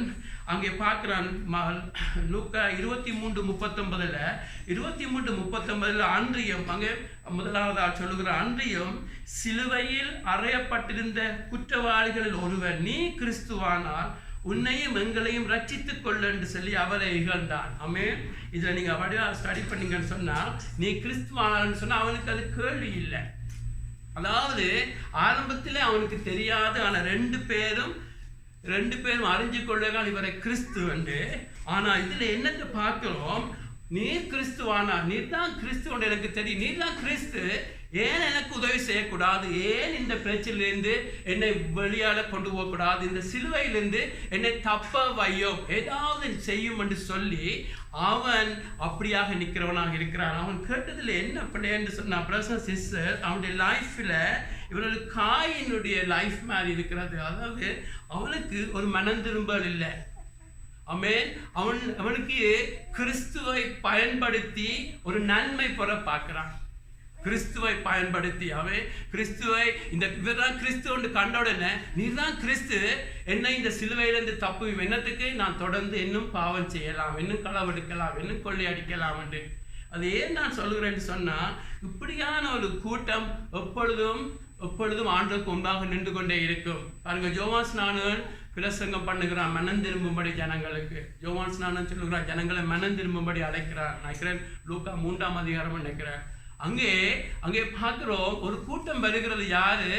அங்கே பார்க்கிறான், லூக்கா 23:39 அன்றியும், அங்கே முதலாவது சொல்லுகிற அன்றியும் சிலுவையில் அறையப்பட்டிருந்த குற்றவாளிகளில் ஒருவர், நீ கிறிஸ்துவானால் உன்னையும் எங்களையும் ரட்சித்துக் கொள்ள என்று சொல்லி அவரை இகழ்ந்தான். ஆமென். இதுல நீங்க அப்படியே ஸ்டடி பண்ணீங்கன்னு சொன்னா, நீ கிறிஸ்துவானான்னு சொன்னா அவனுக்கு அது கேள்வி இல்லை. அதாவது ஆரம்பத்திலே அவனுக்கு தெரியாது. ஆனா 2 பேரும் அறிஞ்சு கொள்ளுங்கள் இவரை கிறிஸ்து என்று. ஆனா இதுல என்னத்தை பார்க்கிறோம்? நீர் கிறிஸ்துவானா, நீர் தான் கிறிஸ்து எனக்கு தெரியும், நீர் தான் கிறிஸ்து, ஏன் எனக்கு உதவி செய்யக்கூடாது? ஏன் இந்த பிரச்சனையிலிருந்து என்னை வெளியால கொண்டு போகக்கூடாது? இந்த சிலுவையிலிருந்து என்னை தப்ப வையோ, ஏதாவது செய்யும் என்று சொல்லி அவன் அப்படியாக நிற்கிறவனாக இருக்கிறான். அவன் கேட்டதுல என்ன பண்ணேன்னு சொன்னா, பிரதர்ஸ் சிஸ்டர், அவனுடைய லைஃப்ல இவனுடைய காயினுடைய லைஃப் மாதிரி இருக்கிறது. அதாவது அவனுக்கு ஒரு மனம் திரும்பல் இல்லை. ஆமென். அவனுக்கு கிறிஸ்துவை பயன்படுத்தி ஒரு நன்மை பெற பார்க்கிறான். கிறிஸ்துவை பயன்படுத்தி அவன் கிறிஸ்துவை இவர்தான் கிறிஸ்து கண்ட உடனே, நீர் தான் கிறிஸ்து, என்னை இந்த சிலுவையிலிருந்து தப்பு என்னத்துக்கு நான் தொடர்ந்து இன்னும் பாவம் செய்யலாம், இன்னும் களவெடுக்கலாம், இன்னும் கொள்ளையடிக்கலாம் என்று. அது ஏன் நான் சொல்லுகிறேன்னு சொன்னா, இப்படியான ஒரு கூட்டம் எப்பொழுதும் ஆண்டுக்கு முன்பாக நின்று கொண்டே இருக்கும். பாருங்க, யோவான் ஸ்நானன் பிரசங்கம் பண்ணுகிறான் மனம் திரும்பும்படி ஜனங்களுக்கு. யோவான் ஸ்நானன் சொல்லுகிறான், ஜனங்களை மனம் திரும்பும்படி அழைக்கிறார். நினைக்கிறேன் லூக்கா 3ஆம் அதிகாரம் நினைக்கிறேன். அங்கே பார்க்கிறோம், ஒரு கூட்டம் வருகிறது. யாரு?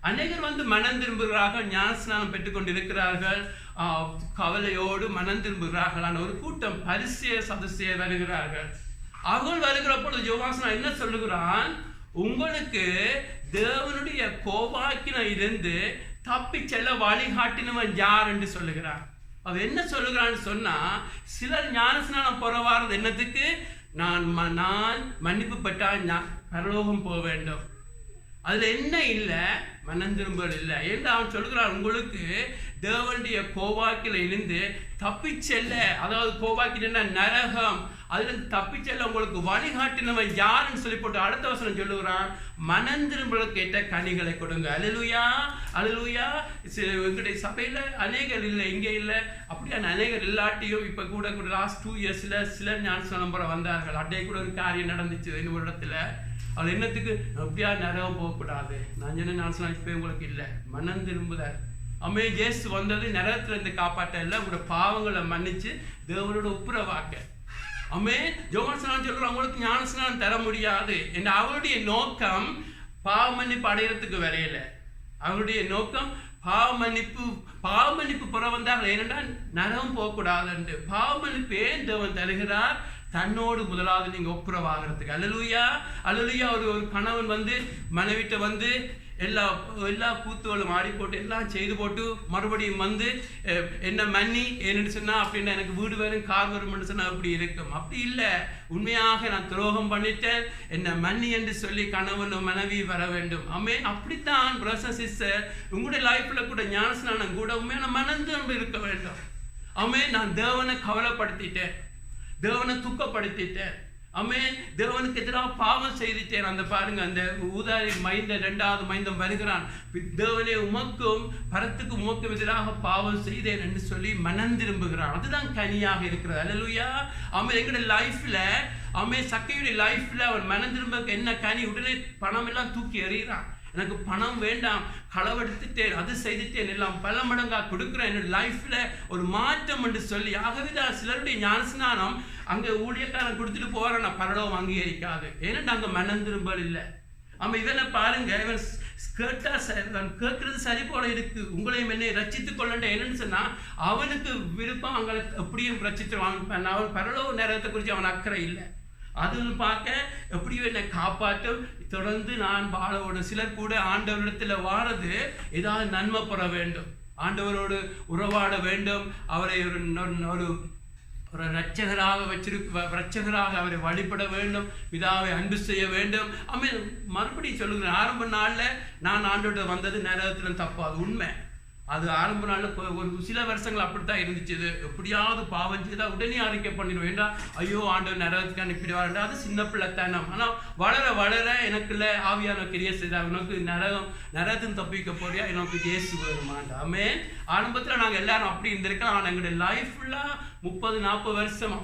அநேகர் வந்து மனம் திரும்புகிறார்கள், ஞானஸ்நானம் பெற்றுக்கொண்டிருக்கிறார்கள், கவலையோடு மனம் திரும்புகிறார்கள். ஒரு கூட்டம் பரிசேயர் சதுசேயர் வருகிறார்கள். அவர்கள் வருகிற பொழுது யோவான் என்ன சொல்லுகிறான்? உங்களுக்கு தேவனுடைய கோபாக்கின இருந்து தப்பி செல்ல வழிகாட்டினவன் யார் என்று சொல்லுகிறான். அவ என்ன சொல்லுகிறான்னு சொன்னா, சிலர் ஞானஸ்நானம் புறவாரது என்னத்துக்கு? நான் மன்னிப்பு பெற்றால் நான் பரலோகம் போக வேண்டும். அதுல என்ன இல்லை? மனம் திரும்பல் இல்லை என்று அவன் சொல்லுகிறான். உங்களுக்கு தேவனுடைய கோவாக்கில இருந்து தப்பி செல்ல, அதாவது கோவாக்கினா நரகம், அதிலிருந்து தப்பிச்செல்ல உங்களுக்கு வழிகாட்டினவன் யாருன்னு சொல்லி போட்டு அடுத்த வசனம் சொல்லுகிறான், மனம் திரும்பலுக்கு ஏற்ற கனிகளை கொடுங்க. அல்லேலூயா, அல்லேலூயா. எங்களுடைய சபையில் அநேகர் இல்லை, இங்கே இல்லை, அப்படியான அநேகர் இல்லாட்டியும் இப்போ கூட லாஸ்ட் 2 இயர்ஸில் சிலர் ஞானஸ்நானம் பெற வந்தார்கள். அட்டே கூட ஒரு காரியம் நடந்துச்சு இந்த இடத்துல. அது என்னத்துக்கு அப்படியா நரகம் போகக்கூடாது. நான் சொன்ன ஞானஸ்நானம் இப்போ உங்களுக்கு இல்லை, மனம் திரும்புதல். இயேசு வந்தது நரகத்துல இருந்து காப்பாற்ற இல்லை, உங்களோட பாவங்களை மன்னிச்சு தேவனோட ஒப்புரவாக்க. யோவான் சொல்றான், அவங்களுக்கு ஞானஸ்நானம் தர முடியாது என்று. அவருடைய நோக்கம் பாவ மன்னிப்பு அடையிறதுக்கு வரையில. அவருடைய நோக்கம் பாவ மன்னிப்பு புற வந்தார்கள். ஏனென்றால் நரகம் போகக்கூடாது என்று. பாவ மன்னிப்பு ஏன் தேவன் தருகிறார்? தன்னோடு முதலாவது நீங்க ஒப்புரவாகிறதுக்கு. அல்லேலூயா, அல்லேலூயா. ஒரு கணவன் வந்து மனைவிட்ட வந்து எல்லா கூத்துகளும் ஆடி போட்டு எல்லாம் செய்து போட்டு மறுபடியும் வந்து என்ன மன்னி ஏன்னு சொன்னா அப்படின்னா எனக்கு வீடு வரும் கார் வரும்னு சொன்னா அப்படி இருக்கும். அப்படி இல்லை. உண்மையாக நான் துரோகம் பண்ணிட்டேன், என்ன மன்னி என்று சொல்லி கணவனும் மனைவி வர வேண்டும். அப்படித்தான் பிரதர்ஸ் சிஸ்டர், உங்களுடைய லைஃப்ல கூட ஞானஸ்நானம் கூட உண்மையான மனம் திரும்ப இருக்க வேண்டும். நான் தேவனை கவலைப்படுத்திட்டேன், தேவனை துக்கப்படுத்திட்டேன், தேவனுக்கு எதிராக பாவம் செய்துட்டேன். அந்த பாருங்க, அந்த ஊதாரி மைந்தன் 2வது மைந்தன் வருகிறான், தேவனே உமக்கும் பரத்துக்கும் உமக்கும் எதிராக பாவம் செய்தேன் என்று சொல்லி மனம் திரும்புகிறான். அதுதான் கனியாக இருக்கிறது. அல்லேலூயா. எங்களுடைய லைஃப்ல சக்கையுடைய லைஃப்ல அவன் மனம் திரும்ப என்ன கனி? உடனே பணம் எல்லாம் தூக்கி எறிகிறான். எனக்கு பணம் வேண்டாம், களவெடுத்துட்டேன், அது செய்துட்டேன், எல்லாம் பல மடங்கா கொடுக்குறேன், என்னோட லைஃப்ல ஒரு மாற்றம் என்று சொல்லி. ஆகவேதான் சிலருடைய ஞானஸ்நானம் அங்கே ஊழியக்காரன் கொடுத்துட்டு போறான், பரலோகம் அங்கீகரிக்காது. ஏன்னா அங்கே மனம் திரும்பல் இல்லை. இவனை பாருங்க, இவன் கேட்கறது சரி போல இருக்கு, உங்களையும் என்னை ரட்சித்துக் கொள்ளண்ட. என்னன்னு சொன்னா அவனுக்கு விருப்பம் அவங்களை எப்படியும் ரட்சித்துவான். அவன் பரலோக நேரத்தை குறித்து அவன் அக்கறை இல்லை. அதுன்னு பார்க்க எப்படியும் என்னை காப்பாற்றும், தொடர்ந்து நான் வாழவோடும். சிலர் கூட ஆண்டவரிடத்தில் வாரது ஏதாவது நன்மை பெற வேண்டும், ஆண்டவரோடு உறவாட வேண்டும், அவரை ஒரு ரட்சகராக அவரை வழிபட வேண்டும், பிதாவை அன்பு செய்ய வேண்டும். மறுபடியும் சொல்லுகிறேன், ஆரம்ப நாளில் நான் ஆண்டோட வந்தது நரகத்தில் தப்பு, அது உண்மை. அது ஆரம்ப நாளில் ஒரு சில வருஷங்கள் அப்படித்தான் இருந்துச்சு. எப்படியாவது பாவம் செய்தால் உடனே அறிக்கை பண்ணிடுவோம். ஏண்டா ஐயோ ஆண்டவர் நரகத்துக்கு அனுப்பிடுவார். அது சின்ன பிள்ளைத்தனம். ஆனால் வளர வளர எனக்குள்ள ஆவியான கிரியை செய்தார். உனக்கு நரகத்தின் தப்பிக்க போறியா, எனக்கு இயேசு வருமாண்டா. ஆரம்பத்தில் நாங்கள் எல்லாரும் அப்படி இருந்திருக்கோம். ஆனால் எங்களுடைய லைஃப் ஃபுல்லாக 30-40 வருஷம்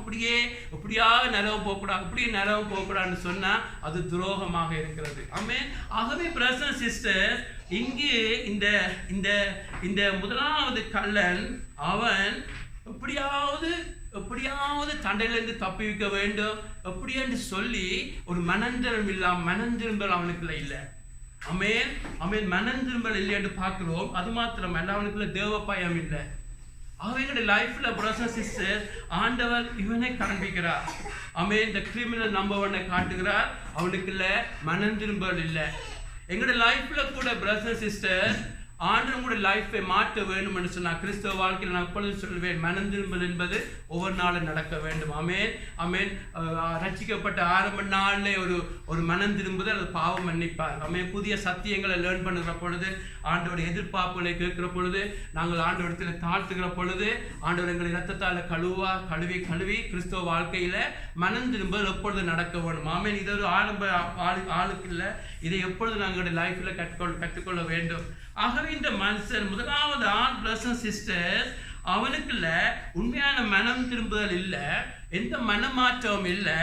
எப்படியாவது நரகம் போகக்கூடாது, அப்படியே நரகம் போகக்கூடாதுன்னு சொன்னால் அது துரோகமாக இருக்கிறது. ஆகவே பிரதர்ஸ் சிஸ்டர், இங்கே இந்த முதலாவது கள்ளன் அவன் எப்படியாவது தண்டையிலிருந்து தப்பி வைக்க வேண்டும் எப்படின்னு சொல்லி ஒரு மனந்திரும்பல் அவனுக்குள்ள இல்லை. மனம் திரும்பல் இல்லை என்று பார்க்கிறோம். அது மாத்திரம் அல்ல, அவனுக்குள்ள தேவ பயம் இல்லை. அவங்களுடைய லைஃப்ல பிரதர்ஸ் சிஸ்டர் ஆண்டவர் இவனை காண்பிக்கிறார். இந்த கிரிமினல் நம்பவனை காட்டுகிறார். அவனுக்குள்ள மனம் திரும்பல் இல்லை. எங்களுடைய லைஃப்ல கூட பிரதர்ஸ் சிஸ்டர் ஆண்டவர் கூட லைஃபை மாற்ற வேண்டும் என்று சொன்னால் கிறிஸ்தவ வாழ்க்கையில் நான் எப்பொழுது சொல்வேன், மனம் திரும்பல் என்பது ஒவ்வொரு நாளும் நடக்க வேண்டும். ரட்சிக்கப்பட்ட ஆரம்ப நாளிலே ஒரு மனம் திரும்புதல், அது பாவம் மன்னிப்பார். புதிய சத்தியங்களை லேர்ன் பண்ணுகிற பொழுது, ஆண்டோட எதிர்பார்ப்புகளை கேட்கிற பொழுது, நாங்கள் ஆண்டோடத்தில் தாழ்த்துகிற பொழுது, ஆண்டவர் எங்களை இரத்தத்தால் கழுவி கிறிஸ்தவ வாழ்க்கையில மனம் திரும்பல் எப்பொழுது நடக்க வேண்டும். இது ஒரு ஆரம்ப ஆளுக்கு இல்லை, இதை எப்பொழுது நாங்களுடைய லைஃப்ல கற்றுக்கொள்ள வேண்டும். ஆகவே இந்த மனுஷன் முதலாவது பிரதர்ஸ் சிஸ்டர்ஸ், அவனுக்குள்ள உண்மையான மனம் திரும்புதல் இல்லை, எந்த மனமாற்றமும் இல்லை.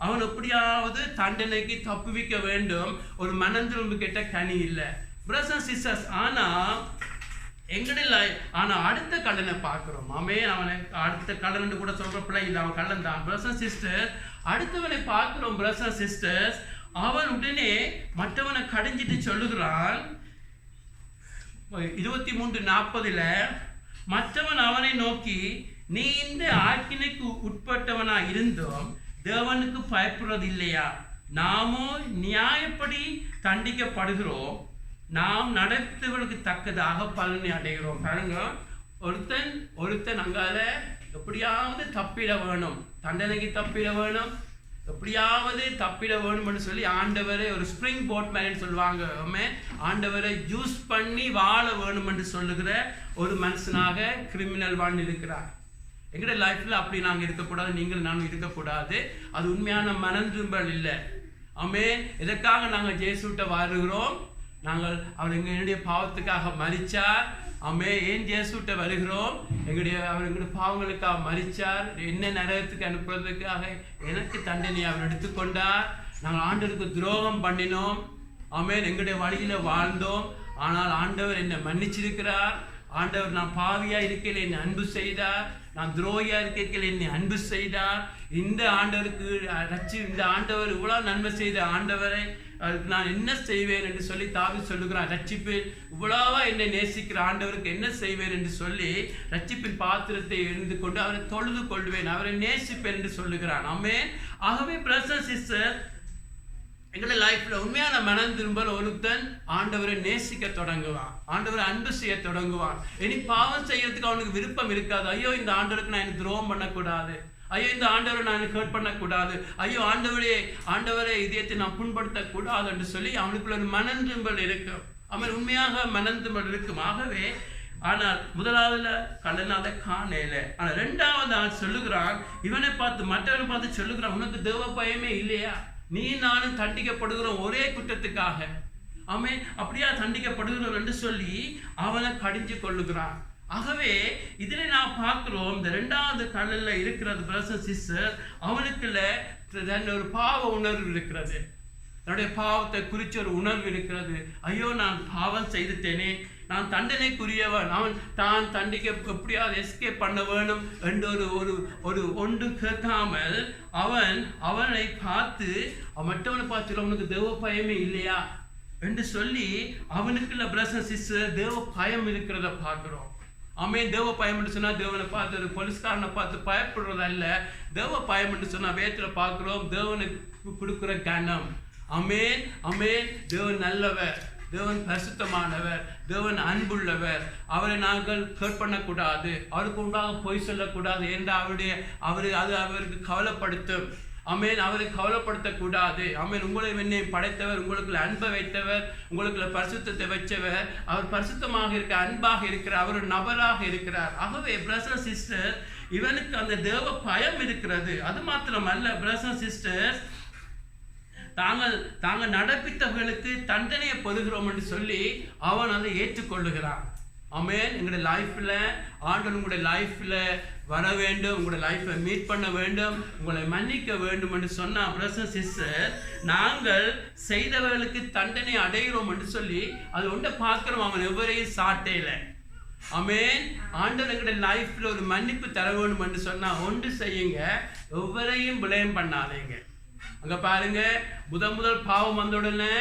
அவன் எப்படியாவது தண்டனைக்கு தப்புவிக்க வேண்டும், ஒரு மனம் திரும்பு கேட்ட கனி இல்லை பிரதர்ஸ் சிஸ்டர்ஸ். ஆனா அடுத்த கல்லனை பார்க்கிறோம். அவனை அடுத்த கல்லன் கூட சொல்ற பிள்ளை இல்லை, அவன் கல்லன் தான் பிரதர்ஸ் சிஸ்டர்ஸ். அடுத்தவனை பார்க்கிறோம் பிரதர்ஸ் சிஸ்டர்ஸ். அவன் உடனே மற்றவனை கடிஞ்சிட்டு சொல்லுகிறான் 23:40 மற்றவன் அவனை நோக்கி, நீ இந்த ஆக்கினைக்கு உட்பட்டவனா இருந்தும் தேவனுக்கு பயப்படுறது இல்லையா? நாமோ நியாயப்படி தண்டிக்கப்படுகிறோம், நாம் நடத்தவர்களுக்கு தக்கதாக பலனை அடைகிறோம். பாருங்க, ஒருத்தன் அங்கால எப்படியாவது தப்பிட வேணும், தண்டனைக்கு தப்பிட வேணும், எப்படியாவது தப்பிட வேணும்னு சொல்லி ஆண்டவரை ஒரு ஸ்ப்ரிங் போட் மேன் சொல்லுவாங்க, ஆண்டவரை யூஸ் பண்ணி வாழ வேணும் என்று சொல்லுகிற ஒரு மனுஷனாக கிரிமினல் வாழ்ந்து இருக்கிறார். எங்களுடைய லைஃப்ல அப்படி நாங்கள் இருக்கக்கூடாது, நீங்கள் நாங்கள் இருக்கக்கூடாது. அது உண்மையான மனம் திரும்பல் இல்லை. ஆமென். எதற்காக நாங்கள் இயேசுவிட்ட வருகிறோம்? நாங்கள் அவர் எங்களுடைய பாவத்துக்காக மரிச்சார். ஆமென். ஏன் இயேசுவிட்ட வருகிறோம்? அவர் எங்களுடைய பாவங்களுக்காக மரிச்சார். என்ன நரகத்துக்கு அனுப்புறதுக்காக எனக்கு தண்டனை அவர் எடுத்துக்கொண்டார். நாங்கள் ஆண்டவருக்கு துரோகம் பண்ணினோம். ஆமென். எங்களுடைய வழியில வாழ்ந்தோம். ஆனால் ஆண்டவர் என்னை மன்னிச்சிருக்கிறார். ஆண்டவர் நான் பாவியா இருக்கையில் என்னை அன்பு செய்தார். நான் துரோகியா இருக்கையில் என்னை அன்பு செய்தார். இந்த ஆண்டவருக்கு இந்த ஆண்டவர் இவ்வளவு நன்மை செய்த ஆண்டவரை நான் என்ன செய்வேன் என்று சொல்லி தாவீது சொல்லுகிறான். ரட்சிப்பில் இவ்வளவா என்னை நேசிக்கிற ஆண்டவருக்கு என்ன செய்வேன் என்று சொல்லி ரட்சிப்பின் பாத்திரத்தை எழுந்து கொண்டு அவரை தொழுது கொள்வேன், அவரை நேசிப்பேன் என்று சொல்லுகிறான். ஆமென். ஆகவே பிரதர்ஸ் சிஸ்டர், எங்களுடைய லைஃப்ல உண்மையான மனம் திரும்பல் ஒருத்தன் ஆண்டவரை நேசிக்க தொடங்குவான், ஆண்டவரை அன்பு செய்ய தொடங்குவான். இனி பாவம் செய்யறதுக்கு அவனுக்கு விருப்பம் இருக்காது. ஐயோ இந்த ஆண்டவருக்கு நான் எனக்கு துரோகம் பண்ணக்கூடாது, ஐயோ இந்த ஆண்டவரை நான் ஹர்ட் பண்ணக்கூடாது, ஐயோ ஆண்டவரை இதயத்தை நான் புண்படுத்தக்கூடாது என்று சொல்லி அவனுக்குள்ள ஒரு மனம் திரும்பல் இருக்கும். அவன் உண்மையாக மனம் திரும்பல் இருக்கும். ஆகவே ஆனால் முதலாவதுல கடனால காணல. ஆனா ரெண்டாவது ஆள் சொல்லுகிறான், இவனை பார்த்து மற்றவனை பார்த்து சொல்லுகிறான், உனக்கு தேவ பயமே இல்லையா? நீ நானும் தண்டிக்கப்படுகிறோம் ஒரே குற்றத்துக்காக. ஆமென். அப்படியா தண்டிக்கப்படுகிறோம் என்று சொல்லி அவனை கடிஞ்சு கொள்ளுகிறான். ஆகவே இதுல நான் பார்க்கிறோம், இந்த ரெண்டாவது கடல்ல இருக்கிறது பிரதர்ஸ் சிஸ்டர், அவனுக்குள்ள ஒரு பாவ உணர்வு இருக்கிறது. என்னுடைய பாவத்தை குறிச்ச ஒரு உணர்வு இருக்கிறது. ஐயோ நான் பாவம் செய்துட்டேனே, நான் தண்டனைக்குரியவன், அவன் தான் தண்டிக்க எப்படியாவது எஸ்கேப் பண்ண வேணும் என்று ஒரு ஒன்று கேட்காமல் அவனை பார்த்து மற்றவனை பார்த்து அவனுக்கு தேவ பயமே இல்லையா என்று சொல்லி அவனுக்குள்ள பிரதர்ஸ் சிஸ்டர் தேவ பயம் இருக்கிறத பார்க்கிறோம். ஆமென். தேவ பயம் என்று சொன்னா தேவனை பார்த்து ஒரு போலீஸ்காரனை பார்த்து பயப்படுறது அல்ல. தேவ பயம் என்று சொன்னா வேத்துல பார்க்கிறோம் தேவனுக்கு கொடுக்கிற கனம். ஆமென். ஆமென். தேவன் நல்லவர், தேவன் பரிசுத்தமானவர், தேவன் அன்புள்ளவர். அவரை நாங்கள் ஹர்ட் பண்ணக்கூடாது, அவருக்கு உண்டாக பொய் சொல்லக்கூடாது என்று அது அவருக்கு கவலைப்படுத்தும். ஆமென். அவரை கவலைப்படுத்தக்கூடாது. ஆமென். உங்களை என்னை படைத்தவர், உங்களுக்குள்ள அன்பை வைத்தவர், உங்களுக்குள்ள பரிசுத்தத்தை வச்சவர், அவர் பரிசுத்தமாக இருக்க அன்பாக இருக்கிறார், அவர் ஒரு நபராக இருக்கிறார். ஆகவே பிரதர்ஸ் சிஸ்டர், இவனுக்கு அந்த தேவ பயம் இருக்கிறது. அது மாத்திரமல்ல பிரதர்ஸ் சிஸ்டர், தாங்கள் நடப்பித்தவர்களுக்கு தண்டனையை பெறுகிறோம் என்று சொல்லி அவன் அதை ஏற்றுக்கொள்ளுகிறான். ஆமென். எங்களுடைய லைஃப்ல ஆண்டவர் உங்களுடைய லைஃப்ல வர வேண்டும், உங்களுடைய லைஃப்பை மீட் பண்ண வேண்டும், உங்களை மன்னிக்க வேண்டும் என்று சொன்னா பிரதர்ஸ் சிஸ்டர், நாங்கள் செய்தவர்களுக்கு தண்டனை அடைகிறோம் என்று சொல்லி அது ஒன்றை பார்க்கிறோம். அவன் எவரையும் சாட்டையில. ஆமென். ஆண்டவர் எங்களுடைய லைஃப்ல ஒரு மன்னிப்பு தர வேண்டும் என்று சொன்னா ஒன்று செய்யுங்க, எவரையும் பிளேம் பண்ணாதீங்க. அங்க பாருங்க, முதல் பாவம் வந்த உடனே